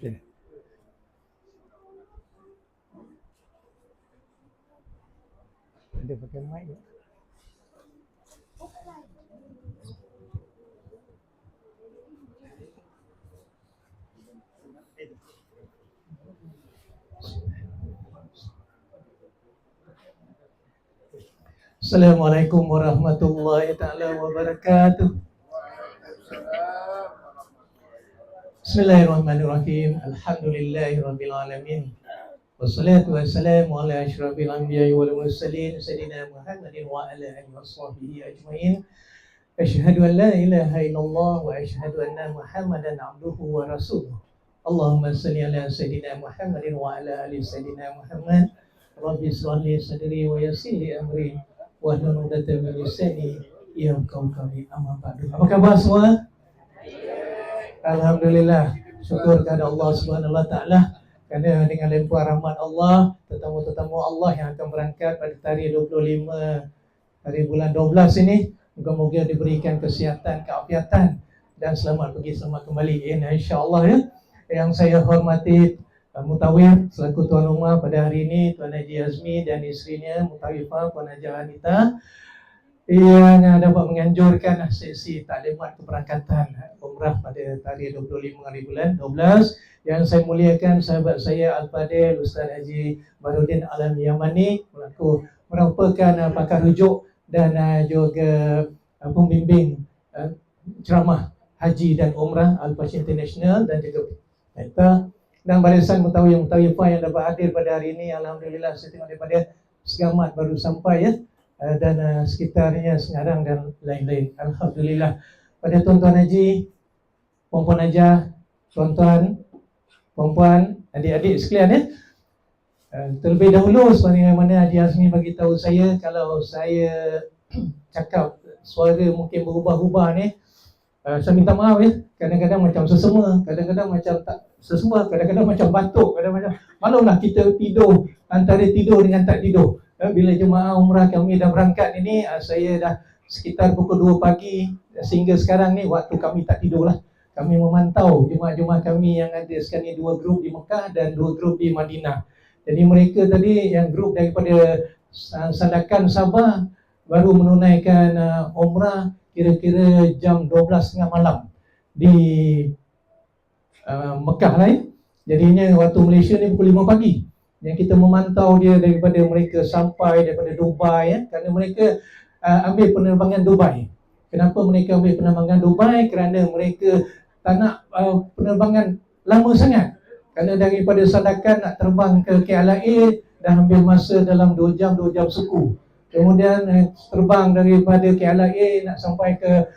Ya. Ada pakai mic ya? Assalamualaikum warahmatullahi taala wabarakatuh. Bismillahirrahmanirrahim. Alhamdulillahirabbil alamin. Wassalatu wassalamu ala asyrafil anbiya'i wal mursalin sayyidina Muhammadin wa ala alihi washabbihi ajmain. Asyhadu an la ilaha illallah wa asyhadu anna Muhammadan abduhu wa rasuluh. Allahumma shalli ala sayyidina Muhammadin wa ala ali sayyidina Muhammad. Rabbi shrah li sadri wa yassir li amri wahlul 'uqdatam min lisani yafqahu qawli. Amma ba'du. Apa khabar semua? Alhamdulillah, syukur kepada Allah Subhanahu wa taala kerana dengan limpahan rahmat Allah, tetamu-tetamu Allah yang akan berangkat pada tarikh 25 hari bulan 12 ini, moga-moga diberikan kesihatan, keafiatan dan selamat pergi selamat kembali insya-Allah ya. Yang saya hormati Mutawif selaku tuan rumah pada hari ini, Tuan Haji Azmi dan isterinya Mutawifah Puan Haji Anita yang dapat menganjurkan sesi taklimat keberangkatan umrah pada tarikh 25 hari bulan 12. Yang saya muliakan sahabat saya Al-Fadil Ustaz Haji Baharudin Alam Yamani merupakan pakar rujuk dan juga pembimbing ceramah haji dan umrah Al-Fasih International dan juga kita dan barisan mutawif-mutawifah yang dapat hadir pada hari ini. Alhamdulillah, saya tengok daripada Segamat baru sampai ya, dan sekitarnya Sengarang dan lain-lain. Alhamdulillah. Pada tuan-tuan haji, puan-puan hajah, tuan-tuan, puan-puan, adik-adik sekalian ya. Terlebih dahulu sebagaimana Haji Azmi bagi tahu saya, kalau saya cakap suara mungkin berubah-ubah ni, saya minta maaf ya. Kadang-kadang macam sesema, kadang-kadang macam tak sesema, kadang-kadang macam batuk, kadang-kadang maklumlah kita tidur antara tidur dengan tak tidur. Bila jemaah umrah kami dah berangkat ini, saya dah sekitar pukul 2 pagi sehingga sekarang ni waktu kami tak tidur lah. Kami memantau jemaah-jemaah kami yang ada sekarang ni 2 grup di Mekah dan 2 grup di Madinah. Jadi mereka tadi yang grup daripada Sandakan Sabah baru menunaikan umrah kira-kira jam 12.30 malam di Mekah lah ya. Jadinya waktu Malaysia ni pukul 5 pagi. Yang kita memantau dia daripada mereka sampai daripada Dubai ya, kerana mereka ambil penerbangan Dubai. Kenapa mereka ambil penerbangan Dubai? Kerana mereka tak nak penerbangan lama sangat. Kerana daripada Sandakan nak terbang ke KLIA dah ambil masa dalam 2 jam suku. Kemudian terbang daripada KLIA nak sampai ke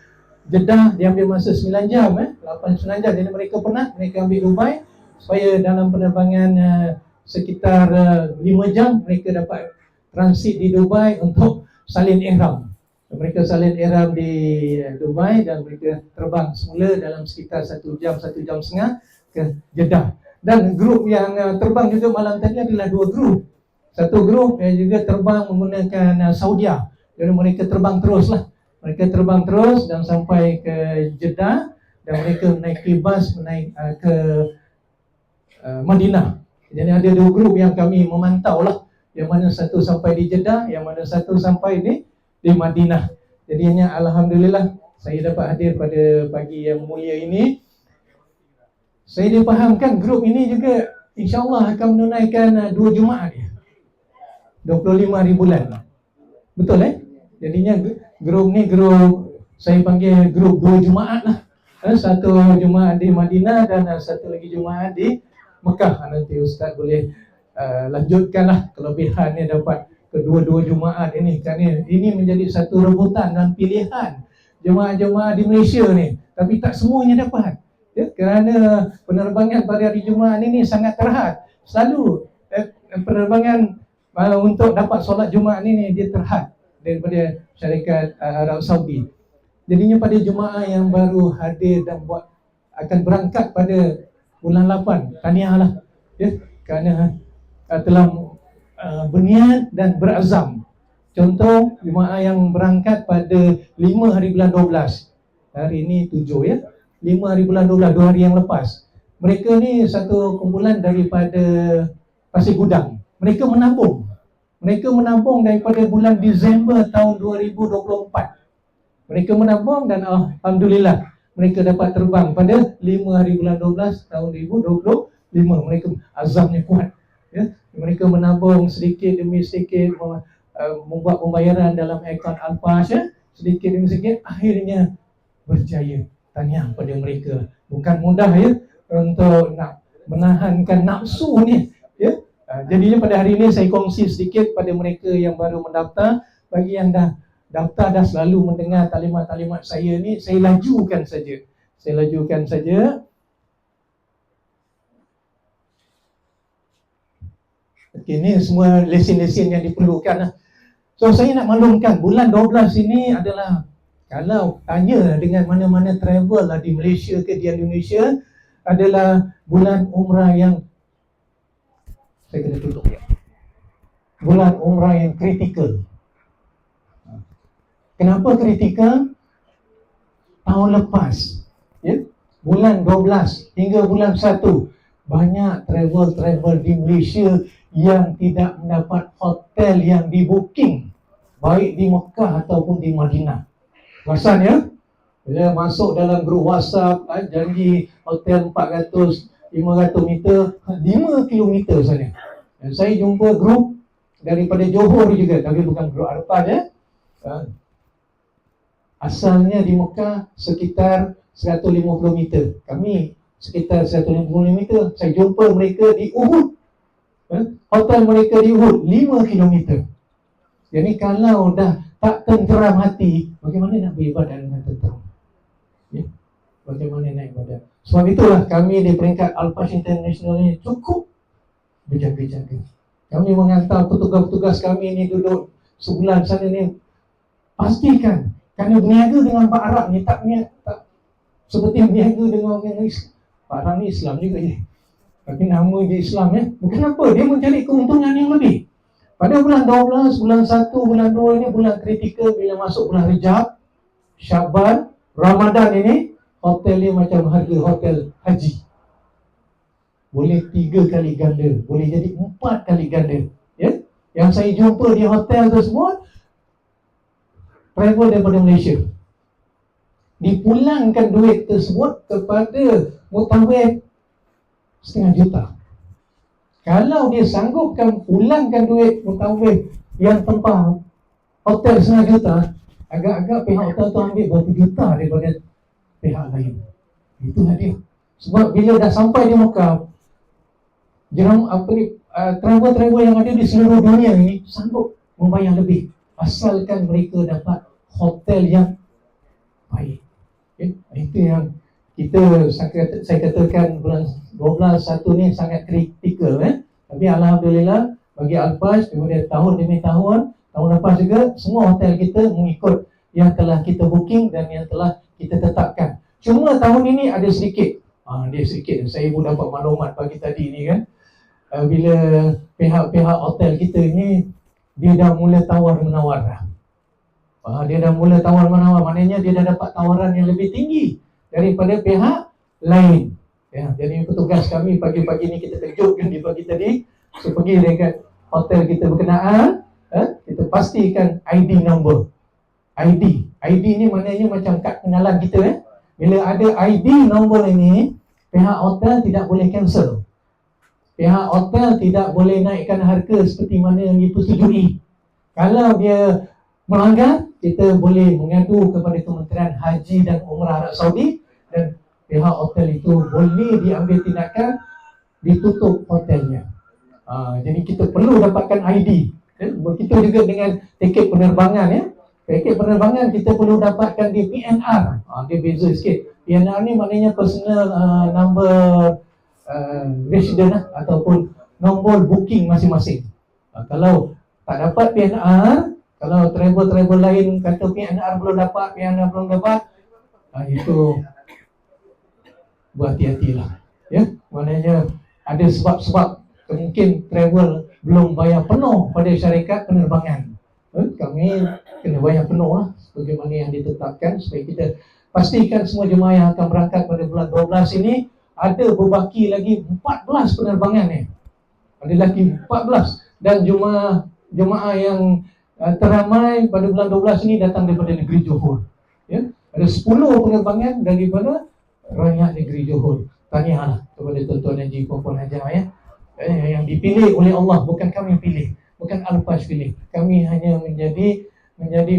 Jeddah dia ambil masa 9 jam 8-9 jam. Jadi mereka penat, mereka ambil Dubai supaya dalam penerbangan sekitar 5 jam mereka dapat transit di Dubai untuk salin ihram. Mereka salin ihram di Dubai dan mereka terbang semula dalam sekitar 1 jam setengah ke Jeddah. Dan grup yang terbang juga malam tadi adalah 2 grup. Satu grup yang juga terbang menggunakan Saudia. Jadi mereka terbang teruslah. Mereka terbang terus dan sampai ke Jeddah dan mereka menaiki bas ke Madinah. Jadi ada 2 grup yang kami memantau lah. Yang mana satu sampai di Jeddah, yang mana satu sampai di Madinah. Jadinya alhamdulillah saya dapat hadir pada pagi yang mulia ini. Saya dipahamkan grup ini juga insya-Allah akan menunaikan 2 Jumaat dia. 25 hari bulan. Betul Jadinya grup ni grup saya panggil grup 2 Jumaat lah. Satu Jumaat di Madinah dan satu lagi Jumaat di Mekah. Nanti Ustaz boleh lanjutkanlah kelebihannya dapat kedua-dua Jumaat ini. Kerana ini menjadi satu rebutan dan pilihan jemaah-jemaah di Malaysia ni. Tapi tak semuanya dapat. Ya, kerana penerbangan pada hari Jumaat ini sangat terhad. Selalu penerbangan untuk dapat solat Jumaat ini dia terhad daripada syarikat Arab Saudi. Jadinya pada jemaah yang baru hadir dan akan berangkat pada bulan 8, tahniahlah ya, kerana telah berniat dan berazam. Contoh jemaah yang berangkat pada 5 hari bulan 12. Hari ini 7 ya. 5 hari bulan 12, 2 hari yang lepas. Mereka ni satu kumpulan daripada Pasir Gudang. Mereka menabung. Mereka menabung daripada bulan Disember tahun 2024. Mereka menabung dan alhamdulillah mereka dapat terbang pada 5 hari bulan 12 tahun 2025. Mereka azamnya kuat. Ya. Mereka menabung sedikit demi sedikit, membuat pembayaran dalam akaun Alpas, ya. Sedikit demi sedikit, akhirnya berjaya. Tahniah pada mereka. Bukan mudah, ya, untuk nak menahankan nafsu ni, ya. Jadinya pada hari ini saya kongsi sedikit pada mereka yang baru mendaftar. Bagi yang dah daftar, dah selalu mendengar talimat-talimat saya ni, saya lajukan saja. Okay, ni semua lesen-lesen yang diperlukan. So saya nak maklumkan, bulan 12 ini adalah, kalau tanya dengan mana-mana travel lah di Malaysia ke di Indonesia, adalah bulan umrah yang, saya kena tutup ya, bulan umrah yang kritikal. Kenapa kritikal? Tahun lepas, ya, bulan 12 hingga bulan 1, banyak travel di Malaysia yang tidak mendapat hotel yang di-booking, baik di Mekah ataupun di Madinah. Perasan, ya? Bila masuk dalam grup WhatsApp, janji hotel 400, 500 meter, 5 kilometer saja. Dan saya jumpa grup daripada Johor juga, tapi bukan grup Arfan, ya. Asalnya di Mekah sekitar 150 meter. Kami sekitar 150 meter. Saya jumpa mereka di Uhud. Hotel mereka di Uhud 5 kilometer. Jadi kalau dah tak tenteram hati, bagaimana nak beribadat dengan tenteram? Ya? Bagaimana nak ibadat? Sebab itulah kami di peringkat Alpas International ni cukup berjaga-jaga. Kami menghantar petugas-petugas kami ni duduk sebulan sana ni, pastikan, kerana berniaga dengan Pak Arab ni tak seperti berniaga dengan orang Islam. Pak Arab ni Islam juga, ya. Tapi nama dia Islam, ya. Bukan apa, dia mencari keuntungan yang lebih. Pada bulan 12, bulan 1, bulan 2 ini bulan kritikal. Bila masuk bulan Rejab, Syaban, Ramadan ini, hotel dia macam harga hotel haji. Boleh 3 kali ganda, boleh jadi 4 kali ganda, ya. Yang saya jumpa di hotel tersebut, travel daripada Malaysia, dipulangkan duit tersebut kepada mutawif 500,000 juta. Kalau dia sanggupkan pulangkan duit mutawif yang tempah hotel 500,000 juta, agak-agak pihak hotel tu ambil berapa juta daripada pihak lain. Itulah dia. Sebab bila dah sampai di Mekah, travel-travel yang ada di seluruh dunia ini sanggup membayar lebih, asalkan mereka dapat hotel yang baik. Okay? Itu yang saya katakan bulan 12 1 ni sangat kritikal. Tapi alhamdulillah bagi Alpas, daripada tahun demi tahun lepas juga, semua hotel kita mengikut yang telah kita booking dan yang telah kita tetapkan. Cuma tahun ini ada sedikit, saya pun dapat maklumat pagi tadi ni kan, bila pihak-pihak hotel kita ini, dia dah mula tawar-menawar dah. Dia dah mula tawar-menawar, maknanya dia dah dapat tawaran yang lebih tinggi daripada pihak lain. Ya, jadi petugas kami pagi-pagi ni kita kejutkan di pagi tadi. So pergi dekat hotel kita berkenaan, kita pastikan ID number. ID ni maknanya macam kad kenalan kita. Bila ada ID number ini, pihak hotel tidak boleh cancel. Pihak hotel tidak boleh naikkan harga seperti mana yang dipersetujui. Kalau dia melanggar, kita boleh mengadu kepada Kementerian Haji dan Umrah Arab Saudi, dan pihak hotel itu boleh diambil tindakan, ditutup hotelnya. Jadi kita perlu dapatkan ID. Begitu juga dengan tiket penerbangan, ya. Tiket penerbangan kita perlu dapatkan di PNR. Dia beza sikit. PNR ni maknanya personal number resident ataupun nombor booking masing-masing. Kalau tak dapat PNR, kalau travel lain kata PNR belum dapat, itu berhati-hatilah, ya. Maknanya ada sebab-sebab, mungkin travel belum bayar penuh pada syarikat penerbangan. Kami kena bayar penuh lah, sebagaimana yang ditetapkan, supaya kita pastikan semua jemaah yang akan berangkat pada bulan 12 ini ada berbaki lagi 14 penerbangan ni. Ada lagi 14. Dan jemaah yang teramai pada bulan 12 ini datang daripada negeri Johor. Ya, ada 10 penerbangan daripada rakyat negeri Johor. Tahniahlah kepada tuan-tuan Haji, puan-puan Haji ya. Yang dipilih oleh Allah, bukan kami pilih, bukan Al-Faj pilih. Kami hanya menjadi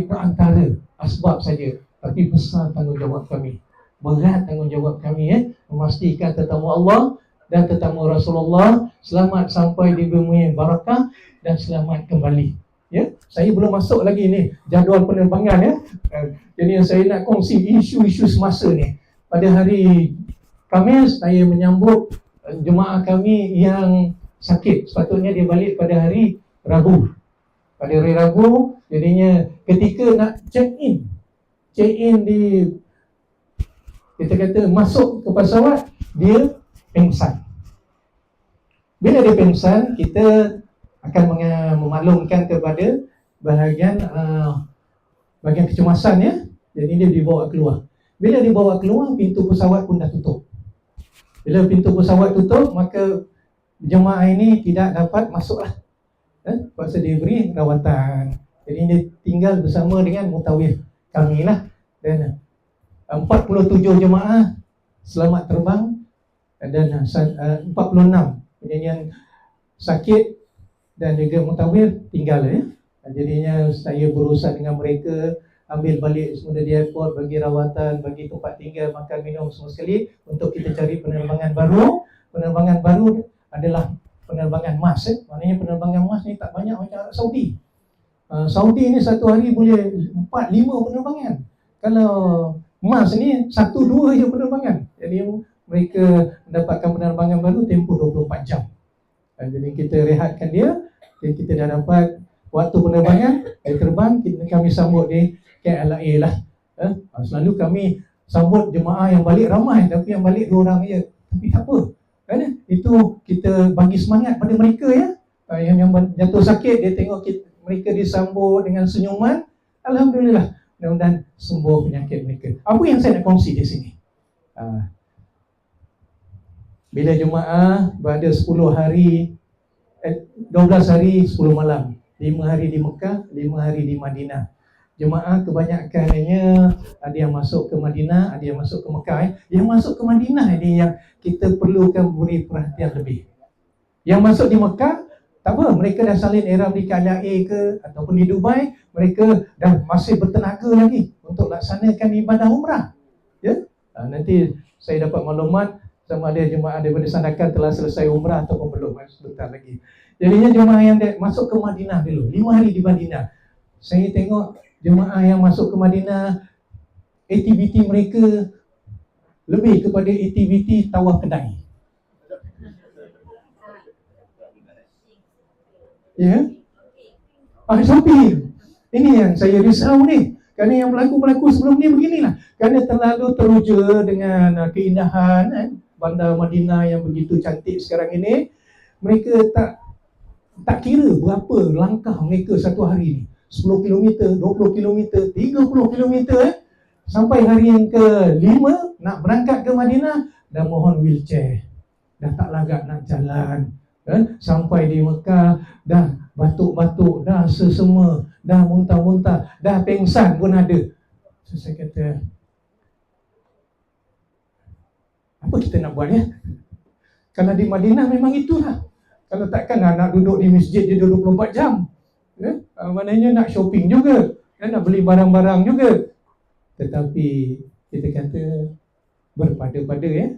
perantara asbab saja, tapi besar tanggungjawab kami. Berat tanggungjawab kami memastikan tetamu Allah dan tetamu Rasulullah selamat sampai di bumi barakah dan selamat kembali. Ya, saya belum masuk lagi ni jadual penerbangan ya. Jadi saya nak kongsi isu-isu semasa ni. Pada hari Khamis saya menyambut jemaah kami yang sakit. Sepatutnya dia balik pada hari Rabu. Pada hari Rabu, jadinya ketika nak check in di, kita kata masuk ke pesawat, dia pengsan. Bila dia pengsan, kita akan memaklumkan kepada bahagian kecemasan ya. Jadi dia dibawa keluar. Bila dibawa keluar, pintu pesawat pun dah tutup. Bila pintu pesawat tutup, maka jemaah ini tidak dapat masuklah. Pasal dia beri rawatan. Jadi dia tinggal bersama dengan mutawif kami lah. Dan 47 jemaah selamat terbang dan 46 yang sakit dan juga mutawif tinggal ya. Jadinya saya berurusan dengan mereka, ambil balik semua di airport, bagi rawatan, bagi tempat tinggal, makan minum semua sekali untuk kita cari penerbangan baru. Penerbangan baru adalah penerbangan mas Maknanya penerbangan mas ni tak banyak macam Arab Saudi. Saudi ni satu hari boleh 4-5 penerbangan. Kalau mas ni 1-2 je penerbangan. Jadi mereka mendapatkan penerbangan baru tempoh 24 jam. Jadi kita rehatkan dia. Jadi kita dah dapat waktu penerbangan, dia terbang, kami sambut di KLIA lah. Selalu kami sambut jemaah yang balik ramai, tapi yang balik 2 orang je. Tapi tak apa. Itu kita bagi semangat pada mereka ya. Yang jatuh sakit, dia tengok mereka disambut dengan senyuman. Alhamdulillah, mudah-mudahan sembuh penyakit mereka. Apa yang saya nak kongsi di sini? Bila jemaah berada 10 hari, 12 hari 10 malam, 5 hari di Mekah, 5 hari di Madinah. Jemaah kebanyakannya ada yang masuk ke Madinah, ada yang masuk ke Mekah. Yang masuk ke Madinah ini yang kita perlukan beri perhatian lebih. Yang masuk di Mekah, tak apa, mereka dah salin ihram di KLIA ke ataupun di Dubai, mereka dah masih bertenaga lagi untuk laksanakan ibadah umrah. Ya? Nanti saya dapat maklumat sama ada jemaah daripada Sandakan telah selesai umrah ataupun belum, sebentar lagi. Jadinya jemaah yang masuk ke Madinah dulu, 5 hari di Madinah. Saya tengok jemaah yang masuk ke Madinah, aktiviti mereka lebih kepada aktiviti tawaf kedai. Ya, shopping. Ini yang saya risau ni. Kerana yang berlaku sebelum ni beginilah. Kerana terlalu teruja dengan keindahan bandar Madinah yang begitu cantik sekarang ini. Mereka tak kira berapa langkah mereka satu hari ni. 10 km, 20 km, 30 km sampai hari yang ke-5 nak berangkat ke Madinah, dah mohon wheelchair. Dah tak lagak nak jalan. Sampai di Mekah dah batuk-batuk, dah sesema, dah muntah-muntah, dah pengsan pun ada. So, saya kata, apa kita nak buat ya? Kalau di Madinah memang itulah. Kalau takkan nak duduk di masjid dia 24 jam. Maknanya nak shopping juga, nak beli barang-barang juga. Tetapi kita kata berpada-pada ya.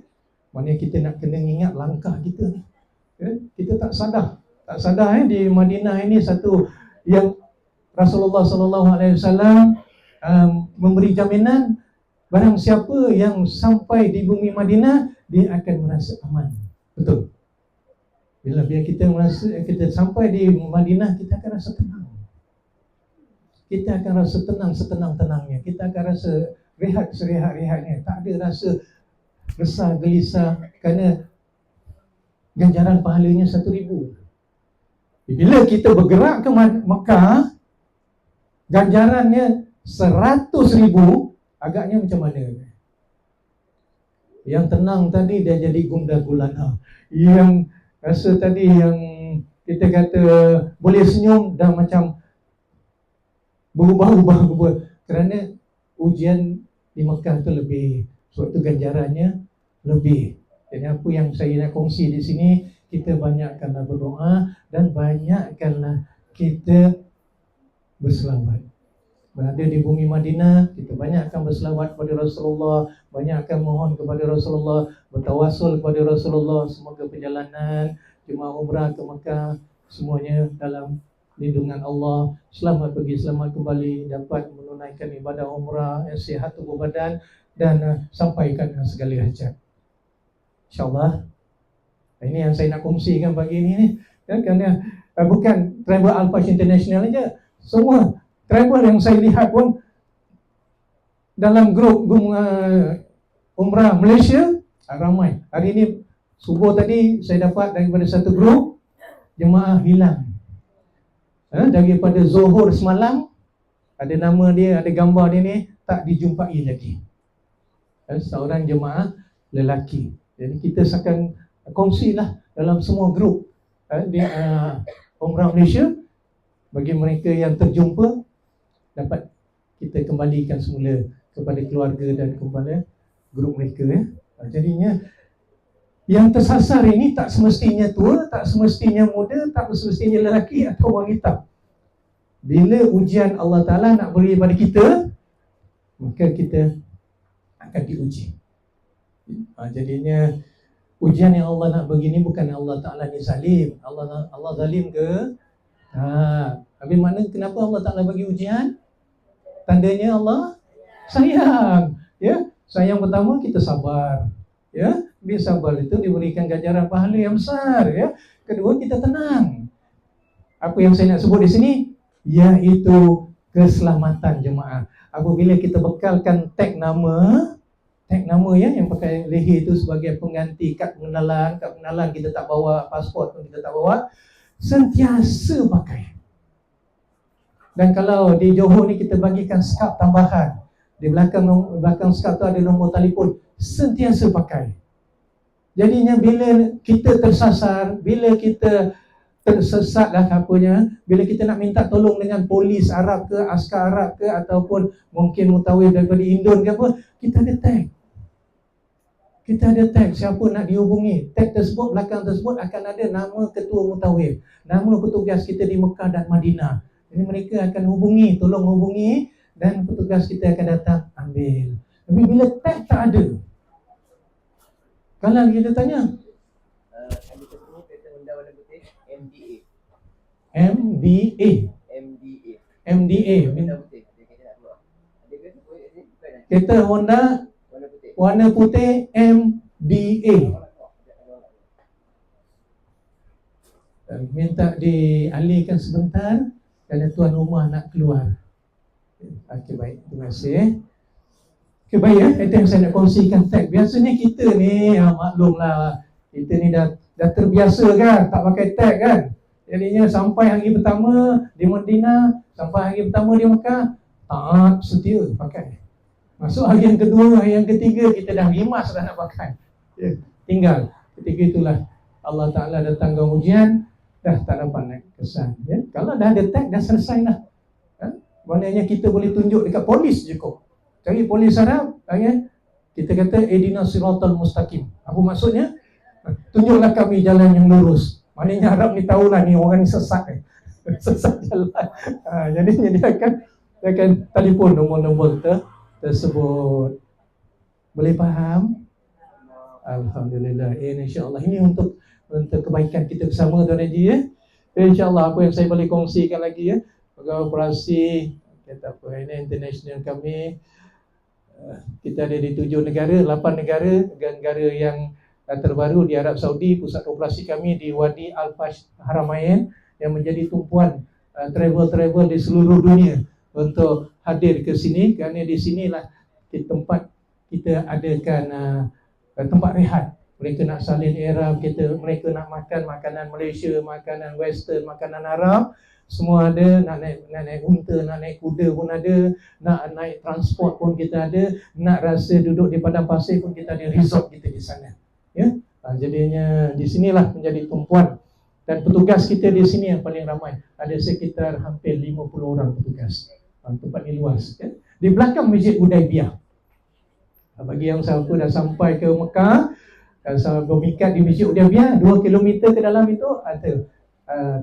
Maknanya kita nak kena ingat langkah kita ni. Kita tak sadar di Madinah ini satu yang Rasulullah SAW memberi jaminan, barang siapa yang sampai di bumi Madinah, dia akan merasa aman. Betul. Bila kita sampai di Madinah, kita akan rasa tenang. Kita akan rasa tenang setenang-tenangnya. Kita akan rasa rehat serehat-rehatnya. Tak ada rasa resah, gelisah, kerana ganjaran pahalanya 1,000. Bila kita bergerak ke Mekah, ganjarannya 100,000, agaknya macam mana? Yang tenang tadi dia jadi gundah gulana. Yang rasa tadi yang kita kata boleh senyum dah macam berubah-ubah. Kerana ujian di Mekah tu lebih, sebab tu ganjarannya lebih. Jadi apa yang saya nak kongsi di sini, kita banyakkanlah berdoa dan banyakkanlah kita berselawat. Berada di bumi Madinah, kita banyakkan berselawat kepada Rasulullah, banyakkan mohon kepada Rasulullah, bertawasul kepada Rasulullah. Semoga perjalanan jemaah umrah ke Mekah semuanya dalam lindungan Allah, selamat pergi selamat kembali, dapat menunaikan ibadah umrah yang sihat tubuh badan dan sampaikan segala hajat, InsyaAllah. Ini yang saya nak kongsikan pagi ini ni. Kerana bukan travel Al-Fajr International aja, semua travel yang saya lihat pun dalam grup umrah Malaysia ramai. Hari ini subuh tadi saya dapat daripada satu grup jemaah hilang. Daripada Zuhur semalam, ada nama dia, ada gambar dia ni, tak dijumpai lagi. Seorang jemaah lelaki. Jadi kita akan kongsilah dalam semua grup di Umrah Malaysia, bagi mereka yang terjumpa dapat kita kembalikan semula kepada keluarga dan kepada grup mereka. Jadinya yang tersasar ini tak semestinya tua, tak semestinya muda, tak semestinya lelaki atau wanita. Bila ujian Allah Ta'ala nak beri pada kita, maka kita akan diuji. Jadinya ujian yang Allah nak begini bukan Allah Ta'ala ni zalim. Allah zalim ke? Habis mana kenapa Allah Ta'ala bagi ujian? Tandanya Allah sayang. Ya, sayang pertama kita sabar. Ya, bila sabar itu diberikan ganjaran pahala yang besar. Ya, kedua kita tenang. Apa yang saya nak sebut di sini, iaitu keselamatan jemaah. Apabila kita bekalkan tag nama ya, yang pakai leher itu sebagai pengganti kad pengenalan kita tak bawa, pasport pun kita tak bawa, sentiasa pakai. Dan kalau di Johor ni kita bagikan skap tambahan, di belakang skap tu ada nombor telefon, sentiasa pakai. Jadinya bila kita tersasar, bila kita tersesat lah apanya, bila kita nak minta tolong dengan polis Arab ke, askar Arab ke, ataupun mungkin mutawif daripada Indon ke apa, kita ada tag. Kita ada tag siapa nak dihubungi. Tag tersebut, belakang tersebut akan ada nama ketua mutawif, nama petugas kita di Mekah dan Madinah. Jadi mereka akan tolong hubungi, dan petugas kita akan datang ambil. Tapi bila tag tak ada, kalau kita tanya MDA kereta Honda warna putih MDA. Minta dialihkan sebentar kerana tuan rumah nak keluar. Okey, baik, terima kasih. Okey, baik ya, itu yang saya nak kongsikan tag. Biasanya kita ni, maklumlah, kita ni dah terbiasa kan, tak pakai tag kan. Jadinya sampai hari pertama di Madinah, sampai hari pertama di Mekah, taat setia pakai. Masuk hari yang kedua, hari yang ketiga, kita dah rimas dah nak pakai. Tinggal ketika itulah Allah Ta'ala datangkan ujian, dah tak dapat naik kesan. Kalau dah ada tag, dah selesai lah. Maknanya kita boleh tunjuk dekat polis je kok. Cari polis Arab, kita kata Edina Siratal Mustaqim. Apa maksudnya? Tunjuklah kami jalan yang lurus. Maknanya Arab ni tahulah ni orang ni sesat. Sesat jalan. Jadinya dia akan telefon nombor-nombor tersebut. Boleh faham? Alhamdulillah. InsyaAllah ini untuk kebaikan kita bersama, Tuan Haji ya. InsyaAllah apa yang saya boleh kongsikan lagi ya, pegawai operasi kata apa ini international kami, kita ada di 7 negara, 8 negara yang terbaru di Arab Saudi. Pusat operasi kami di Wadi Al-Fajr Haramain, yang menjadi tumpuan travel di seluruh dunia untuk hadir ke sini, kerana di sinilah tempat kita adakan tempat rehat. Mereka nak salin ihram, mereka nak makan makanan Malaysia, makanan Western, makanan Arab. semua ada, nak naik unta, nak naik kuda pun ada, nak naik transport pun kita ada, nak rasa duduk di padang pasir pun kita ada resort kita di sana. Ya, jadinya di sinilah menjadi tumpuan. Dan petugas kita di sini yang paling ramai, ada sekitar hampir 50 orang petugas. Tempat ni luas. Ya. Di belakang Masjid Hudaibiyah. Bagi yang siapa dah sampai ke Mekah, bermikat di Masjid Hudaibiyah, 2 km ke dalam itu ada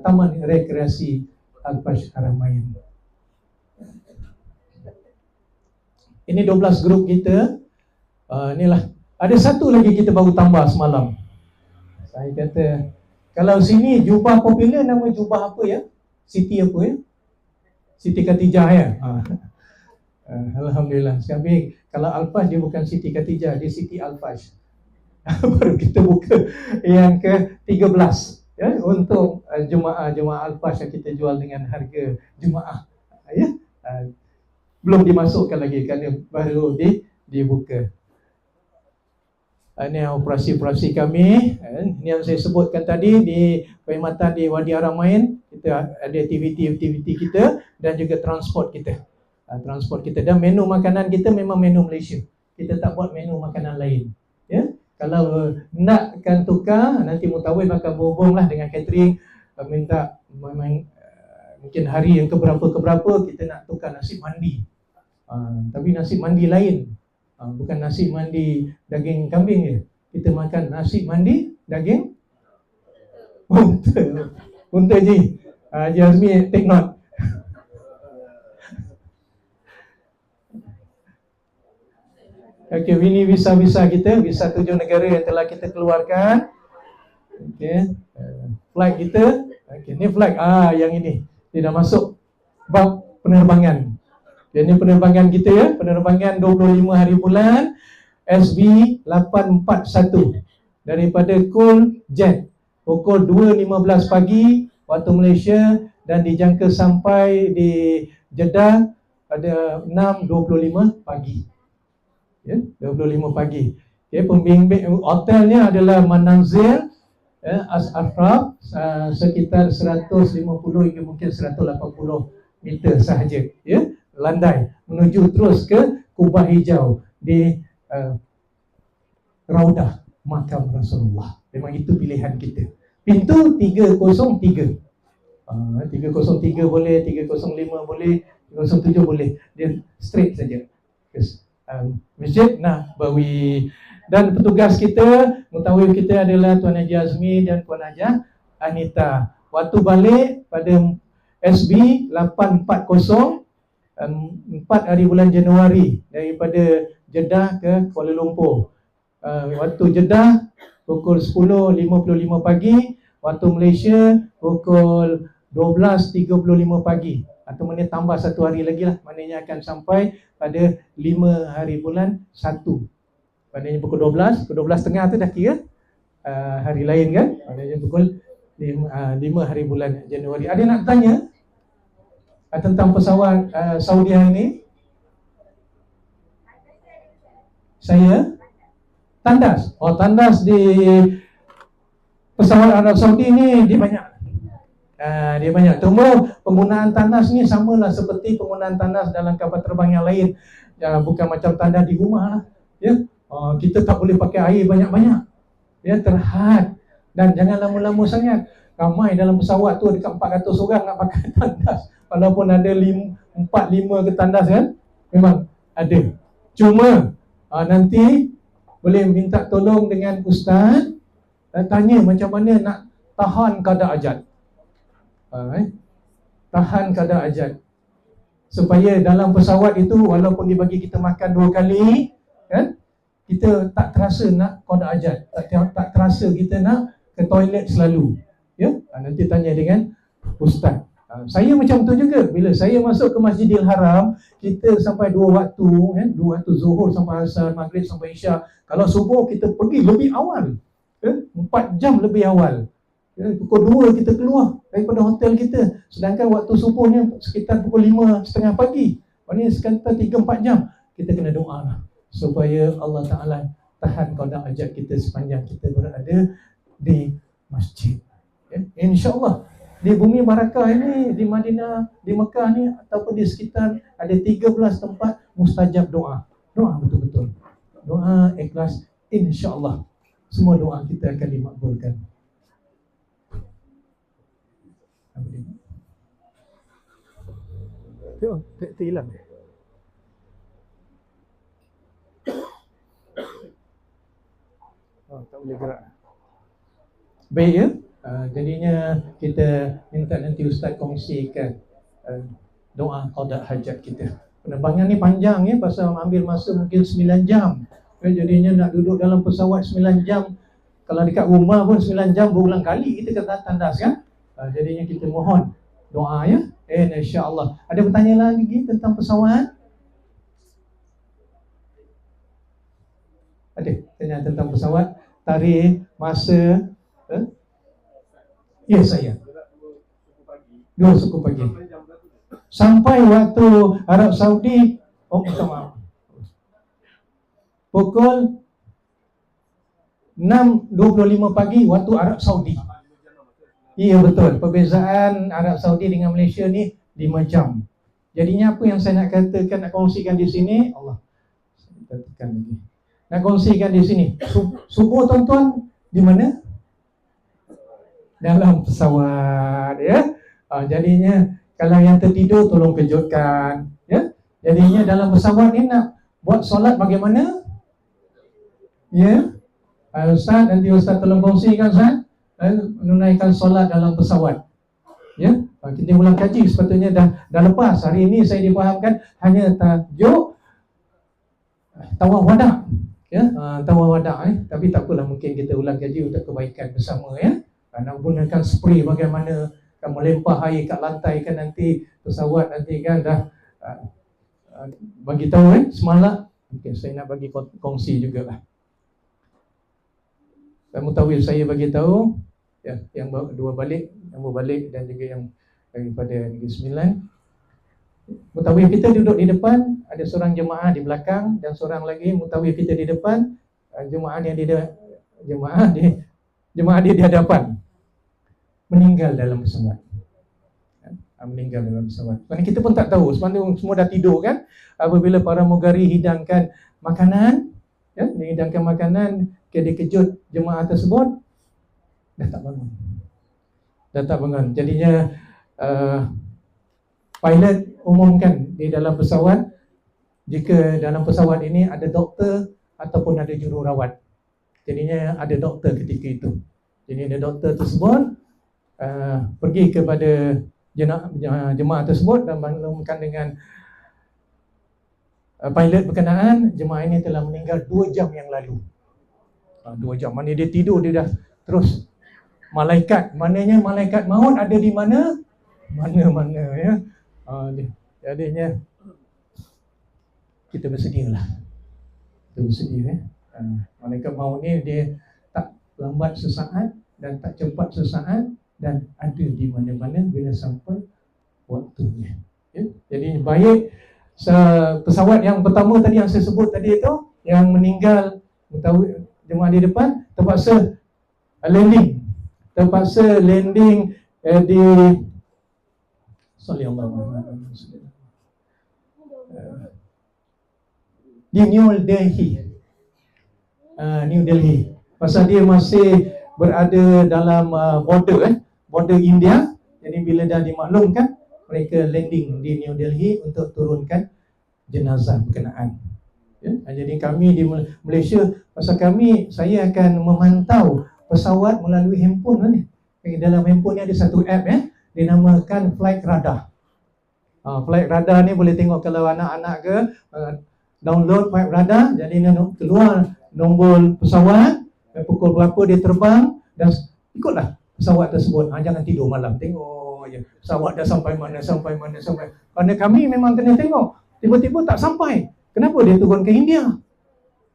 taman rekreasi Al-Fajr Haramain. Ini 12 grup kita. Inilah. Ada satu lagi kita baru tambah semalam. Saya kata, kalau sini jubah popular nama jubah apa ya? Siti apa ya? Siti Khatijah ya? Alhamdulillah. Tapi kalau Al-Fajr dia bukan Siti Khatijah, dia Siti Al-Fajr. Baru kita buka yang ke-13 ya, untuk jemaah Al-Fajr yang kita jual dengan harga jemaah ya. Belum dimasukkan lagi kerana baru dibuka. Ini operasi-operasi kami. Ini yang saya sebutkan tadi di perkhidmatan di Wadi Haramain. Kita ada aktiviti-aktiviti kita dan juga transport kita. Transport kita dan menu makanan kita memang menu Malaysia. Kita tak buat menu makanan lain. Ya. Kalau nakkan tukar, nanti Mutawif akan berhubunglah dengan catering, minta mungkin hari yang keberapa kita nak tukar nasi mandi. Tapi nasi mandi lain. Bukan nasi mandi daging kambing je. Kita makan nasi mandi daging unta. Unta je. Haji Azmi take note. Okey, ini visa-visa kita, visa 7 negara yang telah kita keluarkan. Okey, flight kita. Okey, ni flight yang ini. Dia dah masuk bab penerbangan. Ini penerbangan kita ya, penerbangan 25 hari bulan SB 841 daripada Cool Jet pukul 2.15 pagi waktu Malaysia dan dijangka sampai di Jeddah pada 6.25 pagi. Ya, 25 pagi. Okay, pembimbing hotelnya adalah Manazil As-Afraf, sekitar 150 hingga mungkin 180 meter sahaja ya. Landai menuju terus ke Kubah Hijau di Raudah Makam Rasulullah. Memang itu pilihan kita. Pintu 303. 303 boleh, 305 boleh, 307 boleh. Dia straight saja. Masjid Nabawi. Dan petugas kita, mutawif kita adalah Tuan Haji Azmi dan Puan Hajah Anita. Waktu balik pada SB 840 4 hari bulan Januari daripada Jeddah ke Kuala Lumpur. Waktu Jeddah pukul 10.55 pagi, waktu Malaysia pukul 12.35 pagi. Atau mana tambah 1 hari lagi lah. Maknanya akan sampai pada 5 hari bulan 1. Maknanya pukul 12, pukul 12.30 tu dah kira hari lain kan. Maknanya pukul 5 hari bulan Januari. Ada nak tanya tentang pesawat Saudi hari ini? Saya tandas. Tandas di pesawat Arab Saudi ni dia banyak. Dia banyak. Cuma penggunaan tandas ni samalah seperti penggunaan tandas dalam kapal terbang yang lain. Bukan macam tandas di rumah lah. Ya. Kita tak boleh pakai air banyak-banyak. Ya, terhad. Dan jangan lama-lama sangat. Ramai dalam pesawat tu dekat 400 orang nak pakai tandas. Walaupun ada 4-5 ke tandas kan, memang ada. Cuma nanti boleh minta tolong dengan ustaz dan tanya macam mana nak tahan kadar ajat. Tahan kadar ajat. Supaya dalam pesawat itu walaupun dibagi kita makan 2 kali kan, kita tak terasa nak kadar ajat, tak terasa kita nak ke toilet selalu. Ya, nanti tanya dengan ustaz. Saya macam tu juga. Bila saya masuk ke Masjidil Haram, kita sampai 2 waktu kan, 2 waktu Zuhur sampai Asar, Maghrib sampai Isyak. Kalau subuh kita pergi lebih awal, 4 jam lebih awal. Pukul 2 kita keluar daripada hotel kita. Sedangkan waktu subuhnya sekitar pukul 5.30 pagi. Maknanya sekitar 3-4 jam. Kita kena doa lah, supaya Allah Ta'ala tahan qada ajat kita sepanjang kita berada di masjid. InsyaAllah Di bumi barakah ini, di Madinah, di Mekah ni ataupun di sekitar ada 13 tempat mustajab doa. Doa betul-betul. Doa ikhlas, insya-Allah semua doa kita akan dimakbulkan. Tengok, hilang. Oh, tak boleh gerak. Baik ya. Jadinya kita minta nanti Ustaz kongsikan doa qada hajat kita. Penerbangan ni panjang ya, pasal ambil masa mungkin 9 jam. Jadinya nak duduk dalam pesawat 9 jam. Kalau dekat rumah pun 9 jam berulang kali kita kena tandas kan. Jadinya kita mohon doa ya. Insya-Allah. Ada pertanyaan lagi tentang pesawat? Ada tanya tentang pesawat, tarikh, masa. Ya saya. 2 suku pagi. Sampai waktu Arab Saudi, minta maaf. Pukul 6.25 pagi waktu Arab Saudi. Iya betul. Perbezaan Arab Saudi dengan Malaysia ni 5 jam. Jadinya apa yang saya nak katakan, nak kongsikan di sini, Allah. Saya tekan lagi. Nak kongsikan di sini. Subuh tuan-tuan di mana? Dalam pesawat ya. Jadinya kalau yang tertidur tolong kejutkan ya. Jadinya dalam pesawat ni nak buat solat bagaimana? Ya. Ustaz, nanti Ustaz tolong kongsikan Ustaz menunaikan solat dalam pesawat. Ya. Kita ulang kaji sepatutnya dah lepas. Hari ini saya difahamkan hanya tajuk tawaf wada. Ya, tawaf wada tapi tak apalah, mungkin kita ulang kaji untuk kebaikan bersama ya. Nak gunakan spray bagaimana, kan melempah air kat lantai kan, nanti pesawat nanti kan dah bagi tahu semalam. Mungkin saya nak bagi kongsi jugalah. Mutawil saya bagi tahu ya, yang dua balik, yang berbalik dan juga yang daripada Negeri Sembilan. Mutawil kita duduk di depan, ada seorang jemaah di belakang dan seorang lagi mutawil kita di depan, jemaah dia di hadapan. Meninggal dalam pesawat. Meninggal dalam pesawat. Kerana kita pun tak tahu, sebenarnya semua dah tidur kan. Apabila para mugari hidangkan makanan, ya, dihidangkan makanan, dia kejut jemaah tersebut, dah tak bangun. Jadinya pilot umumkan di dalam pesawat, jika dalam pesawat ini ada doktor ataupun ada jururawat. Jadinya ada doktor ketika itu. Jadi ada doktor tersebut pergi kepada jemaah tersebut dan maklumkan dengan pilot berkenaan, jemaah ini telah meninggal 2 jam yang lalu. 2 jam, mana dia tidur, dia dah terus malaikat, maknanya malaikat maut ada di mana? Mana-mana ya. Jadinya kita bersedia lah. Kita bersedia ya. Malaikat maut ni dia tak lambat sesaat dan tak cepat sesaat, dan ada di mana-mana bila sampai waktunya ya. Jadi baik pesawat yang pertama tadi yang saya sebut tadi itu, yang meninggal jemaah di depan, terpaksa landing di New Delhi. New Delhi. Pasal dia masih berada dalam border India. Jadi bila dah dimaklumkan, mereka landing di New Delhi untuk turunkan jenazah berkenaan. Ya? Jadi kami di Malaysia, pasal saya akan memantau pesawat melalui handphone ni. Dalam handphone ni ada satu app dinamakan Flight Radar. Flight Radar ni boleh tengok kalau anak-anak ke download Flight Radar, jadi keluar nombor pesawat, pukul berapa dia terbang, dan ikutlah pesawat tersebut. Jangan tidur malam, tengok je pesawat dah sampai mana. Kerana kami memang kena tengok, tiba-tiba tak sampai. Kenapa dia turun ke India?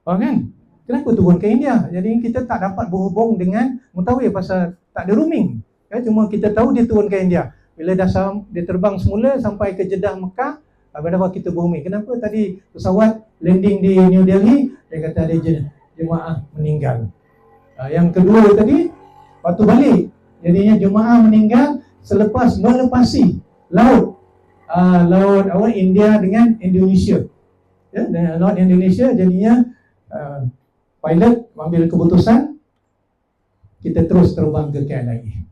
Kan? Kenapa turun ke India? Jadi kita tak dapat berhubung dengan mutawil pasal tak ada roaming. Cuma kita tahu dia turun ke India. Bila dia terbang semula sampai ke Jeddah, Mekah, baru kita berhubung. Kenapa tadi pesawat landing di New Delhi, dia kata ada jemaah meninggal. Yang kedua tadi, waktu balik, jadinya jemaah meninggal selepas melepasi laut India dengan Indonesia. Ya, dengan laut Indonesia, jadinya pilot ambil keputusan kita terus terbang ke KLIA.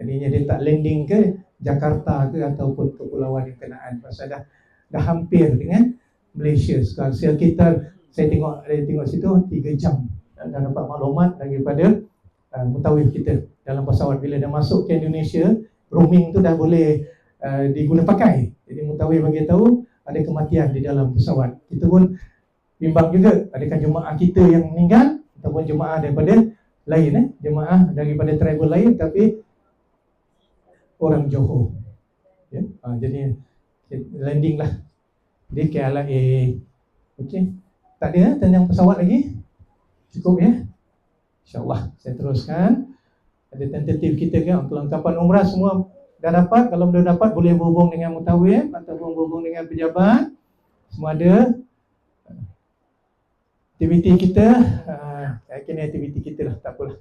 Jadinya dia tak landing ke Jakarta ke ataupun kepulauan yang kenaan, pasal dah hampir dengan Malaysia. Sekitar saya tengok situ 3 jam dan dapat maklumat daripada mutawif kita dalam pesawat. Bila dah masuk ke Indonesia, roaming tu dah boleh diguna pakai. Jadi mutawif bagi tahu ada kematian di dalam pesawat. Kita pun bimbang juga, adakah jemaah kita yang meninggal ataupun jemaah daripada lain, jemaah daripada travel lain tapi orang Johor. Ya? Jadi landing lah di KLIA. Okey. Tak ada tentang pesawat lagi? Cukup ya? InsyaAllah saya teruskan. Ada tentatif kita kan, kelengkapan umrah semua dah dapat. Kalau belum dapat boleh berhubung dengan mutawif ataupun berhubung dengan pejabat. Semua ada. Aktiviti kita, kini aktiviti kita lah, tak apalah.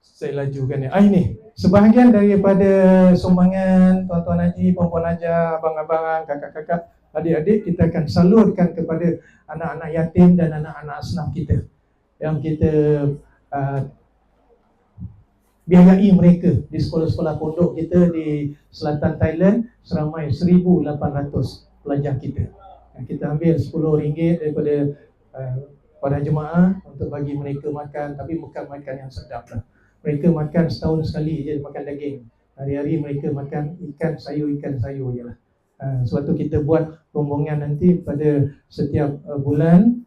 Saya lajukan ya. Ini sebahagian daripada sumbangan tuan-tuan haji, puan-puan haji, abang-abang, kakak-kakak, adik-adik, kita akan salurkan kepada anak-anak yatim dan anak-anak asnaf kita yang kita biayai mereka di sekolah-sekolah pondok kita di selatan Thailand seramai 1,800 pelajar kita. Kita ambil RM10 daripada pada jemaah untuk bagi mereka makan, tapi bukan makan yang sedap lah. Mereka makan setahun sekali je makan daging. Hari-hari mereka makan ikan sayur je lah. Sebab tu kita buat rombongan nanti pada setiap bulan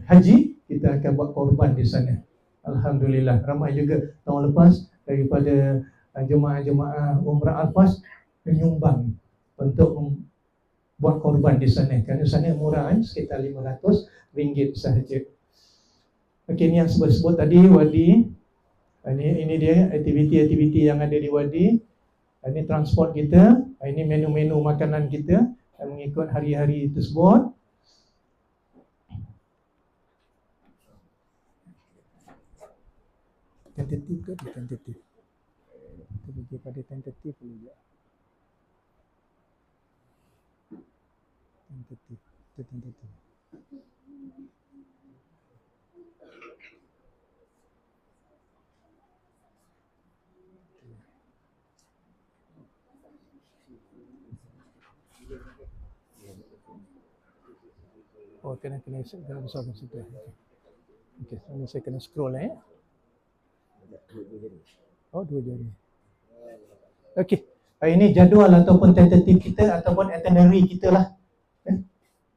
haji, kita akan buat korban di sana. Alhamdulillah, ramai juga tahun lepas daripada jemaah-jemaah Umrah Al-Fas menyumbang untuk buat korban di sana. Kerana sana murah sekitar RM500 sahaja. Okey, ni yang sebut-sebut tadi Wadi. Ini dia aktiviti-aktiviti yang ada di Wadi. Ini transport kita. Ini menu-menu makanan kita mengikut hari-hari tersebut. Tentatif ke? Tentatif. Kita pergi pada tentatif dulu juga. Tentatif. Itu tentatif. Oh, kena besarkan situ. Okey, so saya kena scroll ya. Oh, 2 jari. Okey. Ini jadual ataupun tentatif kita ataupun itinerary kita lah.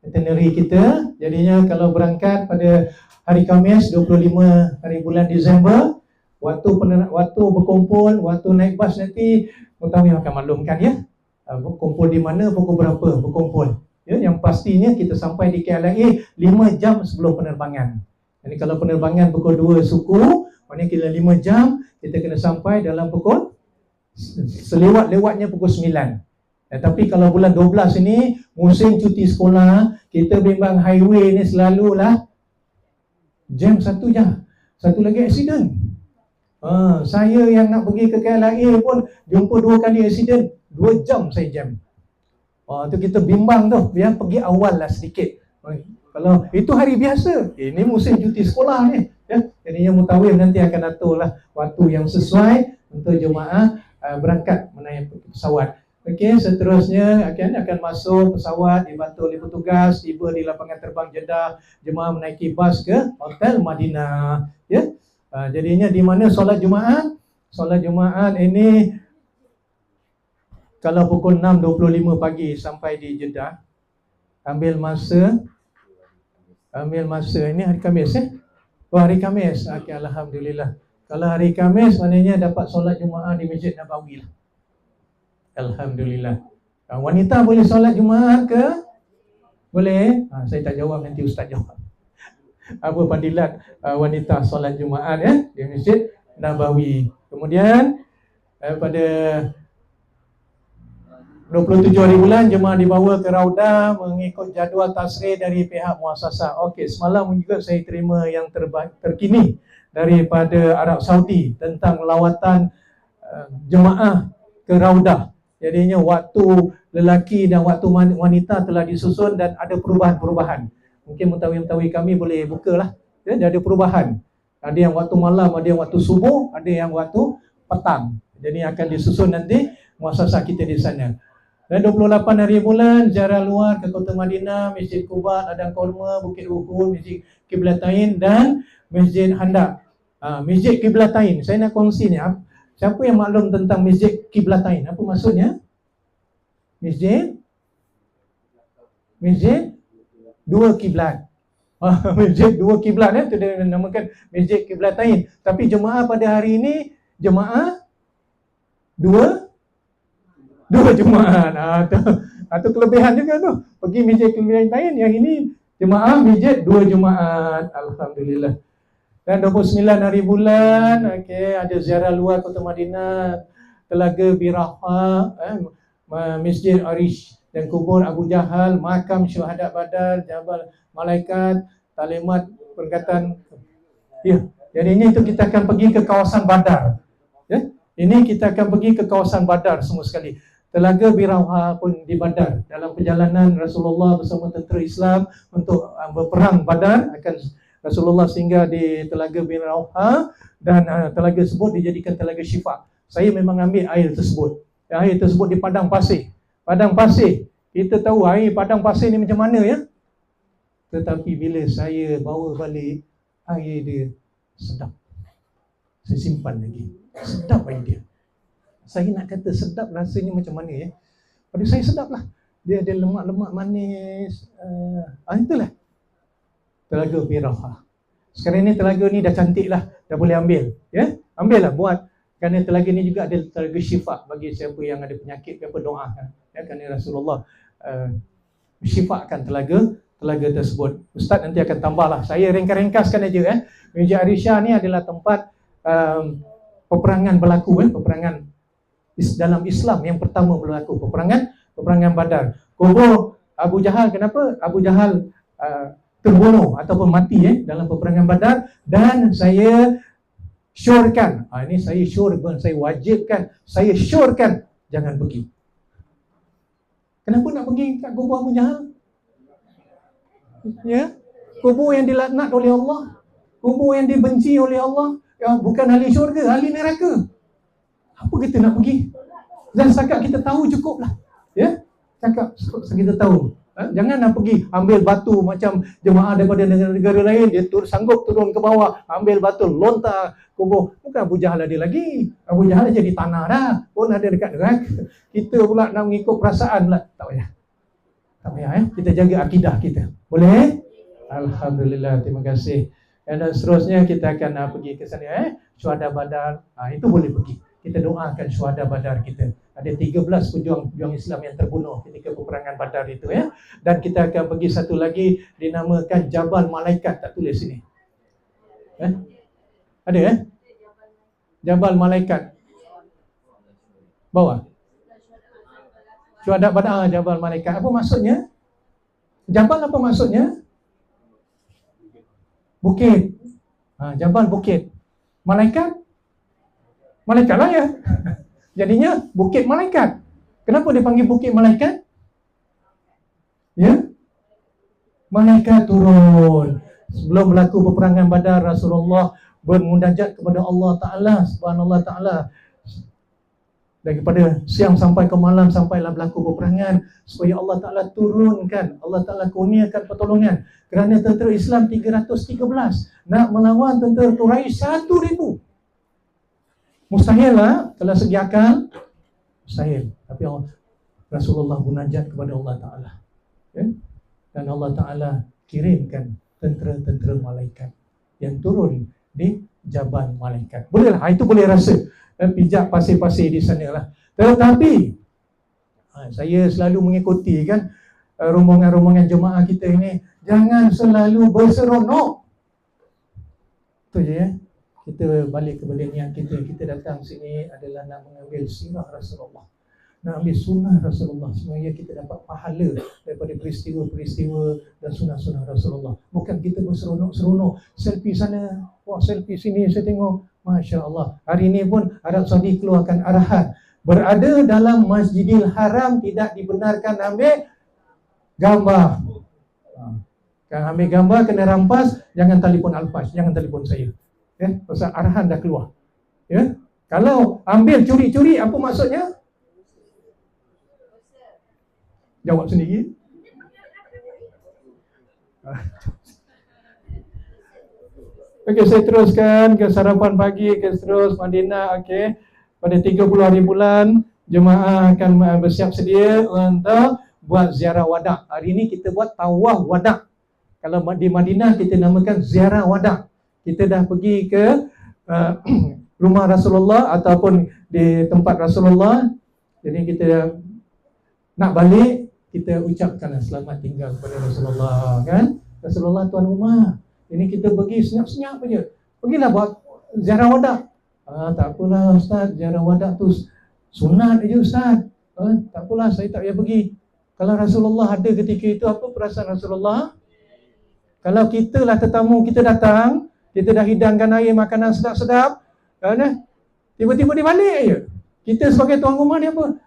Itinerary kita. Jadinya kalau berangkat pada hari Khamis 25 hari bulan Disember, waktu berkumpul, waktu naik bas nanti mutawif akan maklumkan ya. Berkumpul di mana, pukul berapa berkumpul. Ya, yang pastinya kita sampai di KLIA 5 jam sebelum penerbangan. Jadi kalau penerbangan pukul 2 suku, maknanya kira 5 jam, kita kena sampai dalam pukul selewat-lewatnya pukul 9. Tapi kalau bulan 12 ini musim cuti sekolah, kita bimbang highway ni selalulah jam 1 jam. Satu lagi aksiden. Saya yang nak pergi ke KLIA pun jumpa 2 kali aksiden, 2 jam saya jam. Tu kita bimbang tu, biar pergi awal lah sedikit. Kalau itu hari biasa, ini musim cuti sekolah ni ya. Jadinya mutawif nanti akan aturlah waktu yang sesuai untuk jemaah berangkat menaik pesawat. Okey, seterusnya akan masuk pesawat, dibantu oleh petugas, tiba di lapangan terbang Jeddah, jemaah menaiki bas ke Hotel Madinah ya. Jadinya di mana solat Jumaat? Solat Jumaat ini kalau pukul 6.25 pagi sampai di Jeddah, ambil masa ini hari Khamis Oh, hari Khamis. Okay, alhamdulillah. Kalau hari Khamis maknanya dapat solat Jumaat di Masjid Nabawi lah. Alhamdulillah. Wanita boleh solat Jumaat ke? Boleh? Saya tak jawab, nanti ustaz jawab. Apa fadilat wanita solat Jumaat ya di Masjid Nabawi. Kemudian pada 27 hari bulan jemaah dibawa ke Raudah mengikut jadual tasrih dari pihak muasasah. Okey, semalam juga saya terima yang terkini daripada Arab Saudi tentang lawatan jemaah ke Raudah. Jadinya waktu lelaki dan waktu wanita telah disusun dan ada perubahan-perubahan. Mungkin mutawi-mutawi kami boleh bukalah. Ya, dia ada perubahan. Ada yang waktu malam, ada yang waktu subuh, ada yang waktu petang. Jadi akan disusun nanti muasasah kita di sana. Dan 28 hari bulan ziarah luar ke Kota Madinah, Masjid Quba, Ladang Korma, Bukit Uhud, Masjid Qiblatain dan Masjid Handak. Masjid Qiblatain, saya nak kongsi ni. Siapa yang maklum tentang Masjid Qiblatain? Apa maksudnya? Masjid dua kiblat. Masjid dua kiblat, itu dia namakan Masjid Qiblatain. Tapi jemaah pada hari ini jemaah dua Jumaat. Itu kelebihan juga tu. Pergi Masjid Qiblatain, yang ini jemaah Masjid 2 Jumaat. Alhamdulillah. Dan 29 hari bulan, okey, ada ziarah luar Kota Madinah, Telaga Birafah, Masjid Arish dan kubur Abu Jahal, makam syuhada Badar, Jabal Malaikat, Talimat perkataan. Ya, jadinya itu kita akan pergi ke kawasan Badar. Ya, ini kita akan pergi ke kawasan Badar semua sekali. Telaga Birafah pun di Badar. Dalam perjalanan Rasulullah bersama tentera Islam untuk berperang Badar, akan Rasulullah singgah di Telaga Birafah dan telaga tersebut dijadikan telaga syifa. Saya memang ambil air tersebut. Air tersebut di padang pasir. Padang pasir. Kita tahu air padang pasir ni macam mana ya. Tetapi bila saya bawa balik, air dia sedap. Saya simpan lagi. Sedap air dia. Saya nak kata sedap rasanya macam mana ya. Pada saya sedap lah. Dia ada lemak-lemak manis. Itulah Telaga Birafah. Sekarang ni telaga ni dah cantik lah. Dah boleh ambil. Ya, ambil lah buat. Kerana telaga ni juga ada telaga syifa bagi siapa yang ada penyakit apa doakan. Ya, kerana Rasulullah syifakan telaga tersebut. Ustaz nanti akan tambahlah. Saya ringkas-ringkaskan aja ya. Masjid Arishah ni adalah tempat peperangan berlaku peperangan dalam Islam yang pertama berlaku, peperangan Badar. Kubur Abu Jahal, kenapa Abu Jahal terbunuh ataupun mati dalam peperangan Badar, dan saya syorkan, ini saya syur, bukan saya wajibkan, saya syorkan jangan pergi. Kenapa nak pergi kat kubur Abu Jahal? Ya, kubur yang dilaknat oleh Allah, kubur yang dibenci oleh Allah, bukan ahli syurga, ahli neraka. Apa kita nak pergi? Dan setakat kita tahu cukuplah. Ya, cakap kita tahu. Jangan nak pergi ambil batu macam jemaah daripada negara-negara lain, dia sanggup turun ke bawah, ambil batu, lontar kubur. Bukan Abu Jahal ada lagi. Abu Jahal jadi tanah dah, pun ada dekat neraka. Kita pula nak mengikut perasaan pula. Tak payah. Tak payah kita jaga akidah kita. Boleh? Alhamdulillah, terima kasih. Dan seterusnya kita akan pergi ke sana Syuhada Badar. Itu boleh pergi. Kita doakan syuhada Badar kita. Ada 13 pejuang Islam yang terbunuh ketika peperangan Badar itu ya. Dan kita akan pergi satu lagi dinamakan Jabal Malaikat, tak tulis sini. Ada Jabal Malaikat. Bawah. Syuhada Badar, Jabal Malaikat. Apa maksudnya? Jabal apa maksudnya? Bukit. Jabal bukit. Malaikat? Malaikat lah ya. Jadinya bukit malaikat. Kenapa dia panggil bukit malaikat? Ya, malaikat turun. Sebelum berlaku peperangan Badar, Rasulullah bermunajat kepada Allah Ta'ala, Subhanallah Ta'ala. Daripada siang sampai ke malam, sampailah berlaku peperangan, supaya Allah Ta'ala turunkan, Allah Ta'ala kurniakan pertolongan. Kerana tentera Islam 313 nak melawan tentera Quraisy 1000. Mustahil lah, kalau segi akal mustahil. Tapi Rasulullah munajat kepada Allah Ta'ala dan Allah Ta'ala kirimkan tentera-tentera malaikat yang turun di Jabal Malaikat. Bolehlah, itu boleh rasa dan pijak pasir-pasir di sana lah. Tetapi saya selalu mengikuti rombongan-rombongan jemaah kita ini, jangan selalu berseronok. Itu je ya. Kita balik kepada niat kita. Kita datang sini adalah nak mengambil sirah Rasulullah, nak ambil sunnah Rasulullah, supaya kita dapat pahala daripada peristiwa-peristiwa dan sunnah-sunnah Rasulullah. Bukan kita berseronok-seronok, selfie sana, selfie sini, saya tengok, Masya Allah. Hari ini pun Arab Saudi keluarkan arahan Berada dalam Masjidil Haram tidak dibenarkan ambil gambar. Kalau ambil gambar kena rampas, jangan telefon Alfaz, jangan telefon saya. Ya, pasal arahan dah keluar. Ya. Kalau ambil curi-curi, apa maksudnya? Jawab sendiri. Okey, saya teruskan ke sarapan pagi, ke terus Madinah. Okey, pada 30 hari bulan jemaah akan bersiap sedia untuk buat ziarah wada'. Hari ini kita buat tawaf wada'. Kalau di Madinah kita namakan ziarah wada'. Kita dah pergi ke rumah Rasulullah ataupun di tempat Rasulullah. Jadi kita nak balik, kita ucapkan selamat tinggal kepada Rasulullah, kan? Rasulullah tuan rumah. Ini kita pergi senyap-senyap aja. Pergilah buat ziarah wada'. Tak apalah Ustaz, ziarah wada' tu sunat aja Ustaz. Tak apalah, saya tak payah pergi. Kalau Rasulullah ada ketika itu, apa perasaan Rasulullah? Kalau kita lah tetamu, kita datang, kita dah hidangkan air, makanan sedap-sedap, tiba-tiba dia balik je. Kita sebagai tuan rumah ni apa?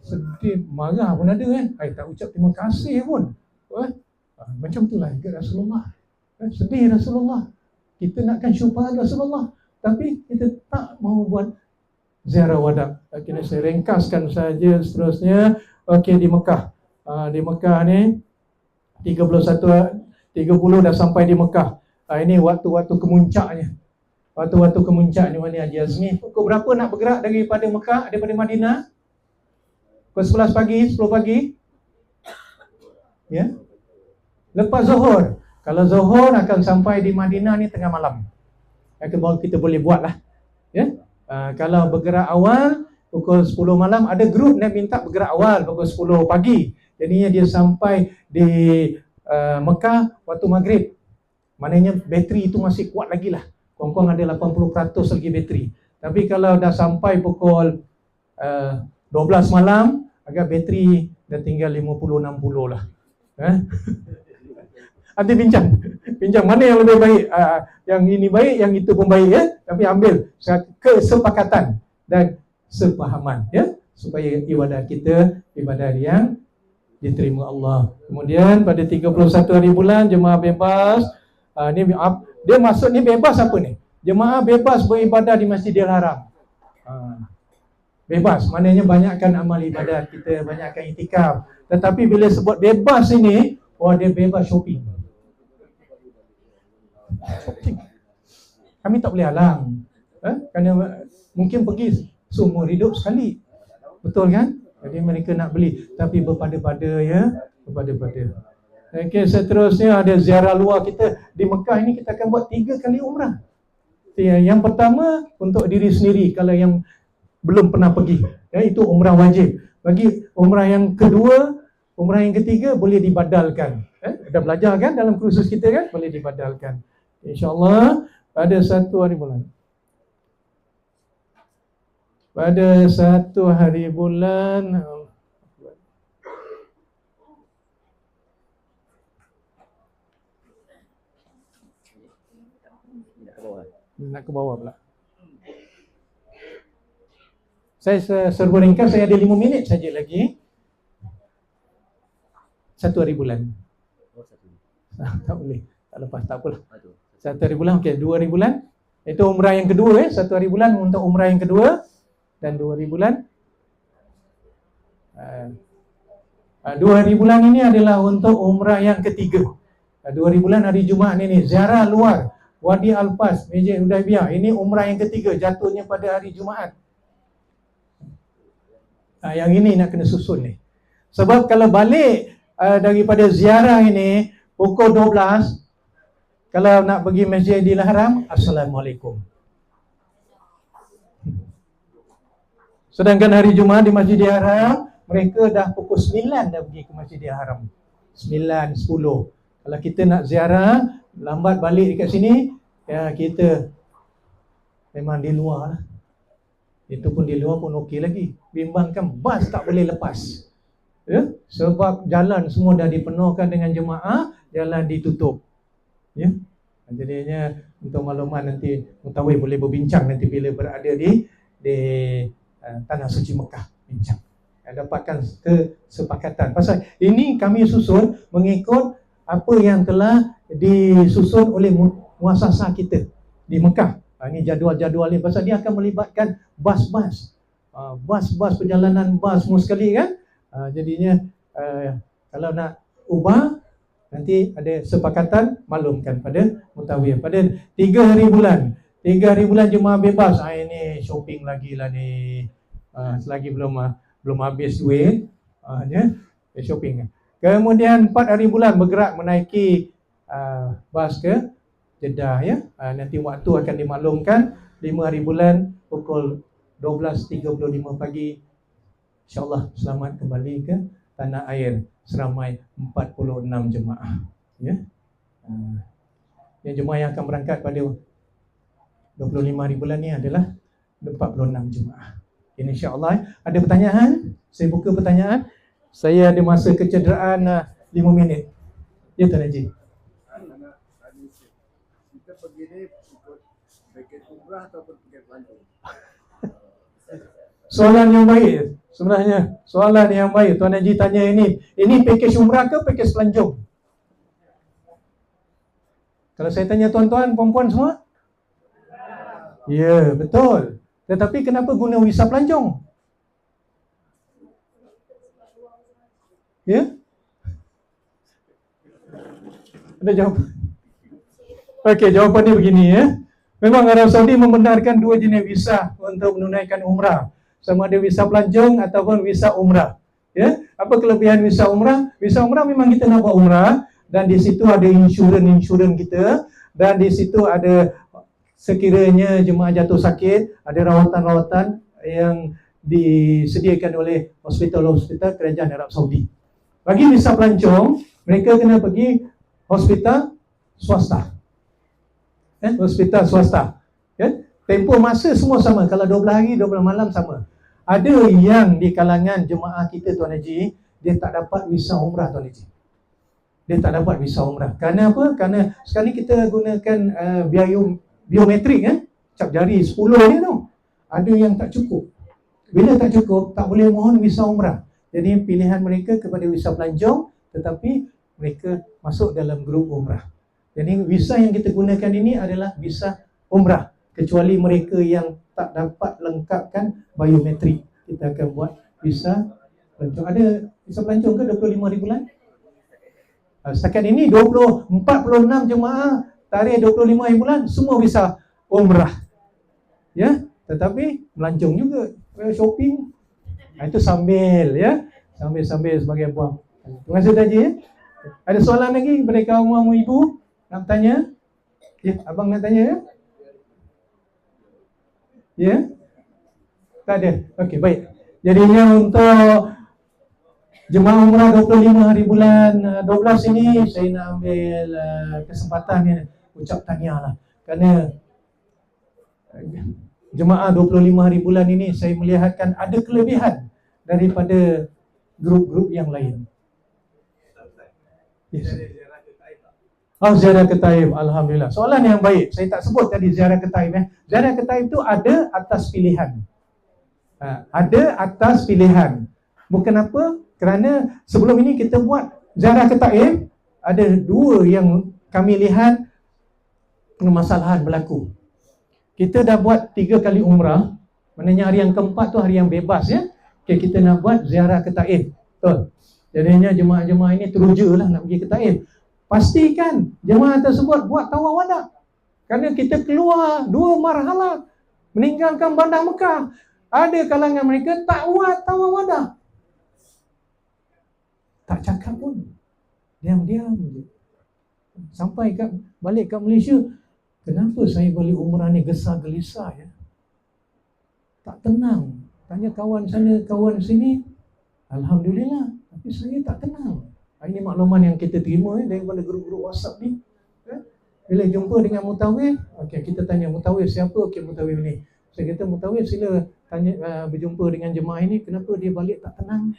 Sedih, marah pun ada kan. Tak ucap terima kasih pun. Macam itulah juga Rasulullah. Sedih Rasulullah. Kita nakkan syufaat Rasulullah, tapi kita tak mahu buat ziarah wada'. Kini saya ringkaskan saja seterusnya. Okey, di Mekah. Di Mekah ni 30 dah sampai di Mekah. Ini waktu-waktu kemuncaknya. Waktu-waktu kemuncaknya mana Haji Azmi. Pukul berapa nak bergerak daripada Mekah, daripada Madinah? Pukul 11 pagi, 10 pagi. Ya. Lepas Zuhur. Kalau Zuhur akan sampai di Madinah ni tengah malam. Kita boleh buat lah. Ya. Kalau bergerak awal pukul 10 malam, ada grup yang minta bergerak awal pukul 10 pagi. Jadinya dia sampai di Mekah waktu maghrib. Maknanya bateri itu masih kuat lagi lah. Kurang-kurang ada 80% lagi bateri. Tapi kalau dah sampai pukul 12 malam, agak bateri dah tinggal 50-60 lah. Nanti bincang mana yang lebih baik. Yang ini baik, yang itu pun baik, ya. Tapi ambil kesepakatan dan sepahaman, ya, supaya ibadah kita ibadah yang diterima Allah. Kemudian pada 31 hari bulan jemaah bebas. Ni dia maksud ni bebas apa ni? Jemaah bebas beribadah di Masjidil Haram. Bebas, maknanya banyakkan amal ibadat kita, banyakkan iktikaf. Tetapi bila sebut bebas ini, dia bebas shopping. Kami tak boleh halang. Kerana mungkin pergi seumur hidup sekali. Betul kan? Jadi mereka nak beli, tapi berpada-pada, ya, berpada-pada. Okey, seterusnya ada ziarah luar kita. Di Mekah ini kita akan buat 3 kali umrah. Yang pertama untuk diri sendiri, kalau yang belum pernah pergi, ya, itu umrah wajib. Bagi umrah yang kedua, umrah yang ketiga boleh dibadalkan. Dah belajar kan dalam kursus kita kan, boleh dibadalkan. InsyaAllah pada 1 hari bulan. Pada 1 hari bulan nak ke bawah pula. Saya serba ringkas, saya ada 5 minit saja lagi. 1 hari bulan. Tak boleh. Tak lepas, tak apalah. 1 hari bulan, okey, 2 hari bulan. Itu umrah yang kedua, 1 hari bulan untuk umrah yang kedua. Dan 2 hari bulan. 2 hari bulan ini adalah untuk umrah yang ketiga. 2 hari bulan hari Jumaat ni ziarah luar Wadi Al-Fas, Masjid Hudaibiyah. Ini umrah yang ketiga, jatuhnya pada hari Jumaat. Yang ini nak kena susun ni. Sebab kalau balik daripada ziarah ini pukul 12, kalau nak pergi Masjidil Haram, Assalamualaikum. Sedangkan hari Jumaat di Masjidil Haram, mereka dah pukul 9 dah pergi ke Masjidil Haram. 9, 10. Kalau kita nak ziarah, lambat balik dekat sini, ya, kita memang di luar lah. Itu pun di luar pun okey lagi. Bimbangkan bas tak boleh lepas, ya? Sebab jalan semua dah dipenuhkan dengan jemaah, jalan ditutup, ya. Jadinya untuk maklumat nanti Mutawif boleh berbincang nanti bila berada di Tanah Suci Mekah. Bincang. Dapatkan kesepakatan. Pasal ini kami susun mengikut apa yang telah disusun oleh muasasah kita di Mekah. Ini jadual-jadual ni. Pasal dia akan melibatkan bas-bas. Bas-bas, perjalanan bas semua sekali kan. Jadinya kalau nak ubah, nanti ada sepakatan, maklumkan pada mutawif. Pada 3 hari bulan jemaah bebas. Ini shopping lagi lah ni. Selagi belum habis duit, shopping. Kemudian 4 hari bulan bergerak menaiki bas ke Jeddah ya. Nanti waktu akan dimaklumkan. 5 hari bulan pukul 12.35 pagi, InsyaAllah selamat kembali ke tanah air seramai 46 jemaah ya. Yang jemaah yang akan berangkat pada 25 hari bulan ni adalah 46 jemaah. InsyaAllah. Ada pertanyaan? Saya buka pertanyaan. Saya ada masa kecederaan 5 minit. Ya Tuan Haji. Kita pergi ni ikut paket umrah ataupun paket pelancong? Soalan yang baik sebenarnya. Soalan yang baik. Tuan Haji tanya ini pakej umrah ke pakej pelancong? Kalau saya tanya tuan-tuan, perempuan semua? Ya, betul. Tetapi kenapa guna visa pelancong? Ya? Ada jawapan? Okey, jawapan dia begini ya. Memang Arab Saudi membenarkan 2 jenis visa untuk menunaikan umrah. Sama ada visa pelancong ataupun visa umrah. Ya, apa kelebihan visa umrah? Visa umrah memang kita nak buat umrah dan di situ ada insurans kita, dan di situ ada sekiranya jemaah jatuh sakit, ada rawatan-rawatan yang disediakan oleh hospital-hospital kerajaan Arab Saudi. Bagi visa pelancong, mereka kena pergi hospital swasta. Hospital swasta. Tempoh masa semua sama. Kalau 12 hari, 12 malam sama. Ada yang di kalangan jemaah kita Tuan Haji, dia tak dapat visa umrah Tuan Haji. Dia tak dapat visa umrah. Kerana apa? Kerana sekarang ni kita gunakan biometrik cap jari 10 ni tau. Ada yang tak cukup. Bila tak cukup, tak boleh mohon visa umrah. Jadi pilihan mereka kepada visa pelancong, tetapi mereka masuk dalam grup umrah. Jadi visa yang kita gunakan ini adalah visa umrah, kecuali mereka yang tak dapat lengkapkan biometrik. Kita akan buat visa pelancong. Ada visa pelancong ke 25 hari bulan? Setakat ini 46 jemaah tarikh 25 hari bulan semua visa umrah. Ya, tetapi melancong juga, shopping. Itu sambil ya, sambil sebagai buang. Terima kasih Haji ya. Ada soalan lagi kepada kaum ibu nak tanya? Ya, abang nak tanya ya? Ya? Tak ada. Okey, baik. Jadinya untuk jemaah umrah 25 hari bulan 12 ini saya nak ambil kesempatan ni ucap tahniah lah. Kerana jemaah 25 hari bulan ini saya melihatkan ada kelebihan daripada grup-grup yang lain. Yes. Ziarah ke Taif, alhamdulillah. Soalan yang baik. Saya tak sebut tadi ziarah ke Taif Ziarah ke Taif itu ada atas pilihan. Ada atas pilihan. Bukan apa? Kerana sebelum ini kita buat ziarah ke Taif, ada 2 yang kami lihat permasalahan berlaku. Kita dah buat 3 kali umrah, maknanya hari yang keempat tu hari yang bebas ya. Okay, kita nak buat ziarah ke Taif. Betul. Jadinya jemaah-jemaah ini teruja lah nak pergi ke Taif. Pastikan jemaah tersebut buat tawaf wada. Kerana kita keluar 2 marhalah meninggalkan bandar Mekah. Ada kalangan mereka tak buat tawaf wada. Tak cakap pun. Diam-diam je. Sampai balik kat Malaysia, kenapa saya balik umrah ni gesah-gelisah ya? Tak tenang. Tanya kawan sana, kawan sini. Alhamdulillah. Tapi saya tak tenang. Ini makluman yang kita terima daripada grup-grup WhatsApp ni. Bila jumpa dengan mutawif, okey, kita tanya mutawif siapa? Okey, mutawif ni. Saya kata mutawif sila tanya berjumpa dengan jemaah ini, kenapa dia balik tak tenang?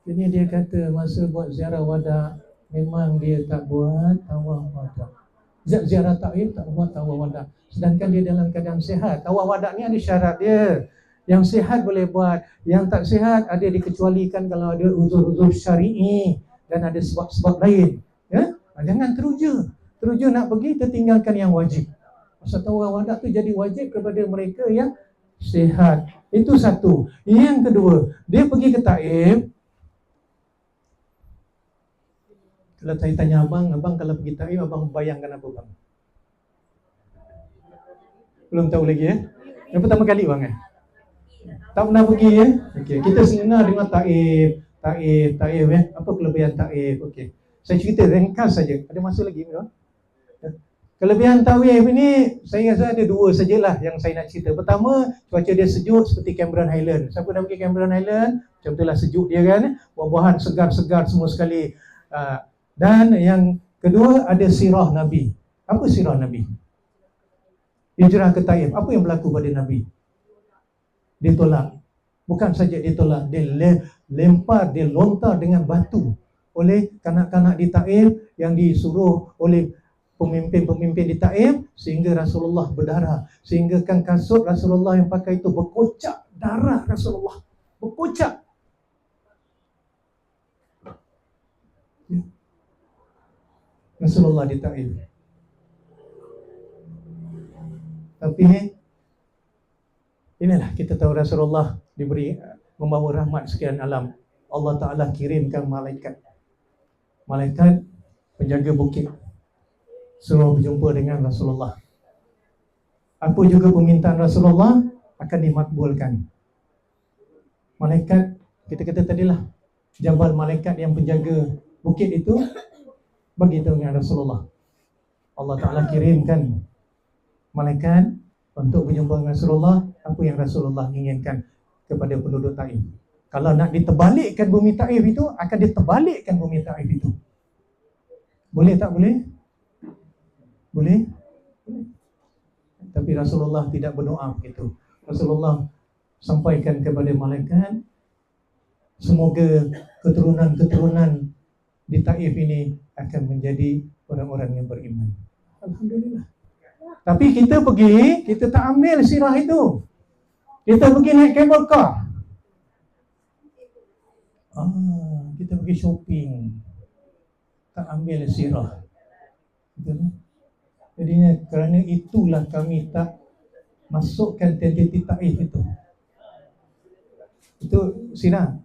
Jadi dia kata masa buat ziarah wada memang dia tak buat tawaf wada. Ziarah Taif tak buat tawaf wada. Sedangkan dia dalam keadaan sihat. Tawaf wada ni ada syarat dia. Yang sihat boleh buat, yang tak sihat ada dikecualikan kalau ada uzur-uzur syar'i dan ada sebab-sebab lain. Ya, jangan teruja nak pergi tertinggalkan yang wajib. Pasal tawaf wada tu jadi wajib kepada mereka yang sihat. Itu satu. Yang kedua, dia pergi ke Taif. Kalau saya tanya abang kalau pergi Taif, abang bayangkan apa bang? Belum tahu lagi ya? Yang pertama kali bang ya? Tak pernah pergi ya? Okey, kita dengar dengan Taif ya. Apa kelebihan Taif? Okey. Saya cerita ringkas saja. Ada masa lagi bang? Kelebihan Taif ini saya rasa ada dua sajalah yang saya nak cerita. Pertama, cuaca dia sejuk seperti Cameron Highland. Siapa dah pergi Cameron Highland? Macam itulah sejuk dia kan. Buah-buahan segar-segar semua sekali. Dan yang kedua ada sirah Nabi. Apa sirah Nabi? Hijrah ke Taif. Apa yang berlaku pada Nabi? Ditolak. Bukan saja ditolak, dia lempar, dia lontar dengan batu oleh kanak-kanak di Taif yang disuruh oleh pemimpin-pemimpin di Taif sehingga Rasulullah berdarah. Sehingga kan kasut Rasulullah yang pakai itu berkocak darah Rasulullah. Berkocak. Ya. Rasulullah di Taif. Tapi inilah kita tahu Rasulullah diberi membawa rahmat sekian alam. Allah Ta'ala kirimkan malaikat penjaga bukit suruh berjumpa dengan Rasulullah. Apa juga permintaan Rasulullah akan dimakbulkan. Malaikat, kita kata tadilah, jabal malaikat yang penjaga bukit itu bagi tahu dengan Rasulullah. Allah Ta'ala kirimkan malaikat untuk berjumpa dengan Rasulullah. Apa yang Rasulullah inginkan kepada penduduk Taif. Kalau nak diterbalikkan bumi Taif itu, akan diterbalikkan bumi Taif itu. Boleh tak boleh? Boleh? Tapi Rasulullah tidak berdoa begitu. Rasulullah sampaikan kepada malaikat, semoga keturunan-keturunan di Taif ini akan menjadi orang-orang yang beriman. Alhamdulillah. Tapi kita pergi, kita tak ambil sirah itu. Kita pergi naik cable car. Kita pergi shopping. Tak ambil sirah. Betul? Jadinya kerana itulah kami tak masukkan tentiti Taif itu. Itu sirah.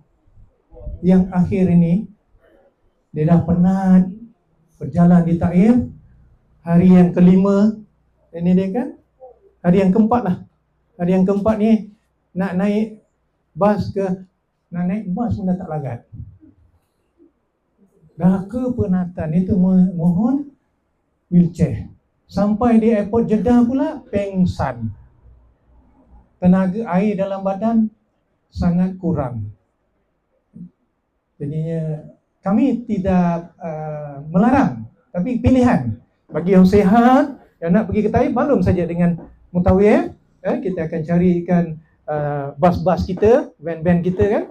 Yang akhir ini dia dah penat berjalan di Taif. Hari yang kelima, ini dia kan? Hari yang keempat lah. Hari yang keempat ni nak naik bas nak naik bas pun dah tak larat. Dah kepenatan itu mohon wheelchair. Sampai di airport Jeddah pula pengsan. Tenaga air dalam badan sangat kurang. Jadinya kami tidak melarang, tapi pilihan. Bagi yang sihat, yang nak pergi ke Taif, maklum saja dengan Mutawif, kita akan carikan bas-bas kita, van-van kita kan.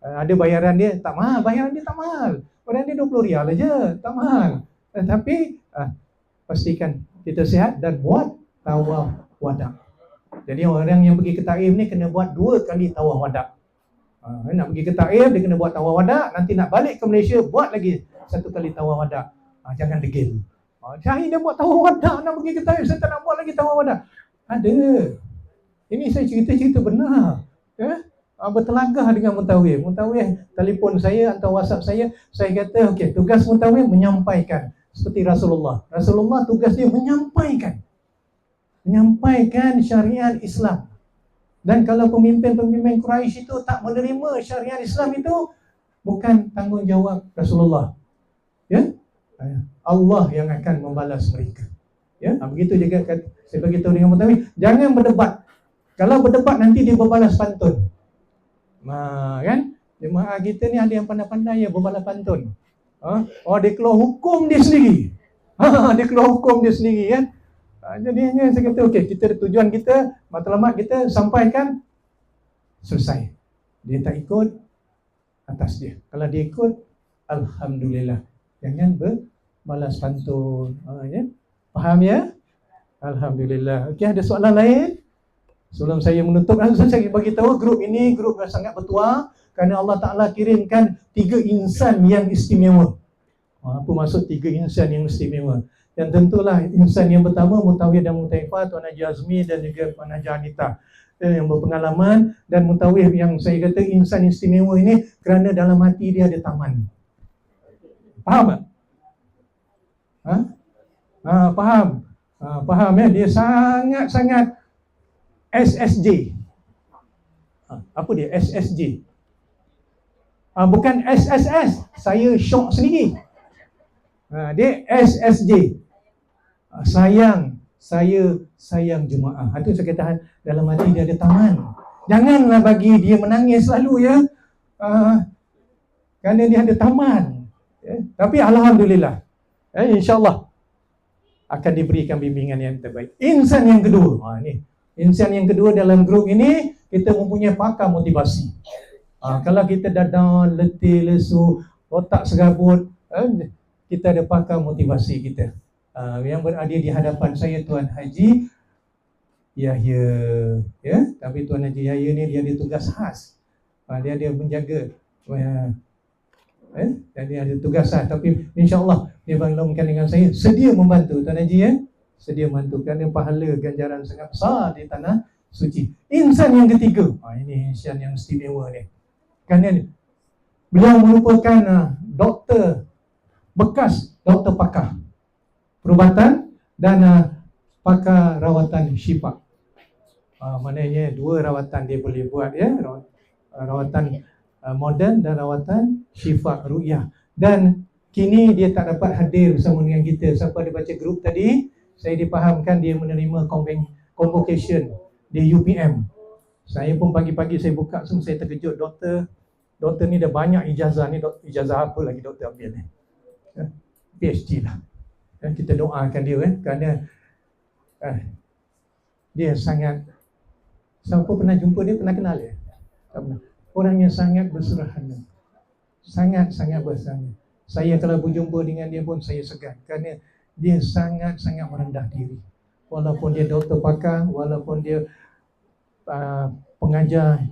Ada bayaran dia, tak mahal. Bayaran dia tak mahal. Bayaran dia 20 rial aja, tak mahal. Tapi pastikan kita sihat dan buat tawaf wada. Jadi orang yang pergi ke Taif ni kena buat 2 kali tawaf wada. Nak pergi ke Taif, dia kena buat tawaf wada. Nanti nak balik ke Malaysia, buat lagi 1 kali tawaf wada. Jangan degil. Syahid dia buat tawaf wada, nak pergi ke Taif, saya tak nak buat lagi tawaf wada. Ada. Ini saya cerita-cerita benar. Bertelagah dengan Mutawif. Mutawif telefon saya atau WhatsApp saya kata, okey, tugas Mutawif menyampaikan. Seperti Rasulullah. Rasulullah tugas dia menyampaikan syariat Islam. Dan kalau pemimpin-pemimpin Quraisy itu tak menerima syariat Islam itu, bukan tanggungjawab Rasulullah. Ya? Allah yang akan membalas mereka. Ya, begitu juga saya beritahu dengan Mutawif, jangan berdebat. Kalau berdebat nanti dia berbalas pantun. Kan? Jemaah kita ni ada yang pandai-pandai ya berbalas pantun. Dia keluar hukum dia sendiri. Dia keluar hukum dia sendiri kan. Jadinya saya kata okey, kita tujuan kita, matlamat kita sampaikan, selesai. Dia tak ikut, atas dia. Kalau dia ikut, alhamdulillah. Jangan berbalas pantun. Ya? Faham ya? Alhamdulillah. Okey, ada soalan lain? Sebelum saya menutup, saya bagi tahu grup ini grup yang sangat bertuah kerana Allah Ta'ala kirimkan 3 insan yang istimewa. Apa maksud 3 insan yang istimewa? Dan tentulah insan yang pertama Mutawiyah dan Mutaifah, Tuan Haji Azmi dan juga Tuan Haji Anita yang berpengalaman. Dan Mutawiyah yang saya kata insan istimewa ini kerana dalam hati dia ada taman. Faham tak? Faham? Faham ya? Dia sangat-sangat SSJ. Apa dia? SSJ. Bukan SSS. Saya syok sendiri. Dia SSJ. Sayang. Saya sayang jemaah. Itu saya kata dalam hati dia ada taman. Janganlah bagi dia menangis selalu ya. Kerana dia ada taman. Tapi Alhamdulillah. InsyaAllah akan diberikan bimbingan yang terbaik. Insan yang kedua. Insan yang kedua dalam grup ini, kita mempunyai pakar motivasi. Kalau kita dah down, letih, lesu, otak serabut, kita ada pakar motivasi kita. Yang berada di hadapan saya Tuan Haji Yahya. Ya? Tapi Tuan Haji Yahya ni dia ada tugas khas. Dia ada menjaga. Dan dia ada tugas khas. Tapi insyaAllah dia bangunkan dengan saya. Sedia membantu Tuan Haji ya. Sedia membantu kerana pahala ganjaran sangat besar di tanah suci. Insan yang ketiga. Ini insan yang istimewa ni. Kerana beliau merupakan doktor bekas doktor pakar perubatan dan pakar rawatan syifa. Maknanya 2 rawatan dia boleh buat ya. Rawatan moden dan rawatan syifa ru'yah. Dan kini dia tak dapat hadir bersama dengan kita. Siapa ada baca grup tadi, saya dipahamkan dia menerima convocation di UPM. Saya pun pagi-pagi saya buka semua, saya terkejut. Doktor ni dah banyak ijazah ni. Ijazah apa lagi doktor ambil ni? PhD lah. Kita doakan dia kerana dia sangat, siapa pernah jumpa dia, pernah kenal dia? Tak pernah. Orang yang sangat bersederhana. Sangat-sangat bersederhana. Saya kalau berjumpa dengan dia pun saya segan kerana dia sangat-sangat merendah diri. Walaupun dia doktor pakar, walaupun dia pengajar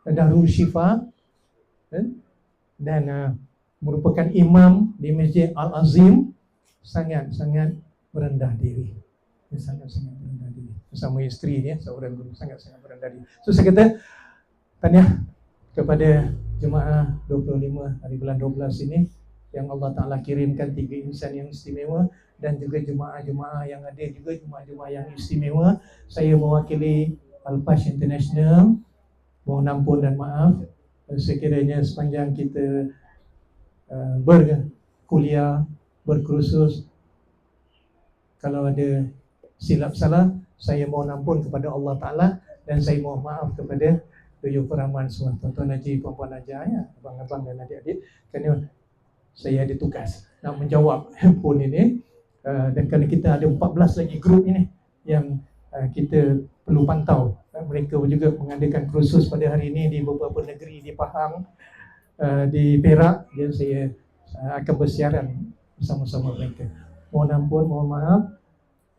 Darul Syifa dan merupakan imam di Masjid Al-Azim, sangat-sangat merendah diri. Dia sangat-sangat merendah diri. Bersama isteri dia, seorang guru, sangat-sangat merendah diri. So saya kata, tahniah kepada jemaah 25 hari bulan 12 ini yang Allah Ta'ala kirimkan 3 insan yang istimewa, dan juga jemaah-jemaah yang ada juga jemaah-jemaah yang istimewa. Saya mewakili Al-Fash International mohon ampun dan maaf sekiranya sepanjang kita berkuliah, berkursus, kalau ada silap salah, saya mohon ampun kepada Allah Ta'ala, dan saya mohon maaf kepada Tuyul Peraman semua, Tuan-Tuan Haji, Puan-Puan Haji, abang-abang dan adik-adik, kerana saya ada tugas nak menjawab handphone ini. Dan kerana kita ada 14 lagi grup ini yang kita perlu pantau. Mereka juga mengadakan kursus pada hari ini di beberapa negeri, di Pahang, di Perak, dan saya akan bersiaran bersama-sama mereka. Mohon ampun, mohon maaf,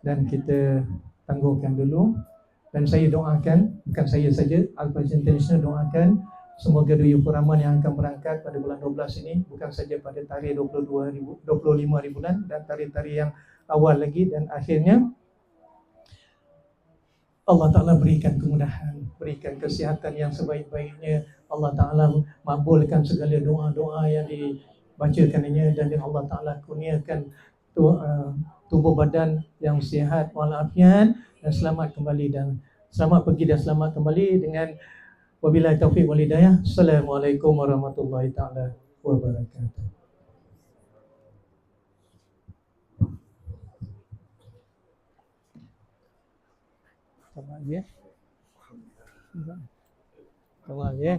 dan kita tangguhkan dulu. Dan saya doakan, bukan saya saja, Al-Fash International doakan semoga Duyung Peraman yang akan berangkat pada bulan 12 ini, bukan saja pada tarikh 25 hari bulan dan tarikh-tarikh yang awal lagi, dan akhirnya Allah Ta'ala berikan kemudahan, berikan kesihatan yang sebaik-baiknya. Allah Ta'ala makbulkan segala doa-doa yang dibacakannya, dan Allah Ta'ala kurniakan tubuh badan yang sihat walafiat, dan selamat kembali, dan selamat pergi dan selamat kembali dengan wabillahi taufiq wal hidayah. Assalamualaikum warahmatullahi taala wabarakatuh. Sama aja. Sama aja.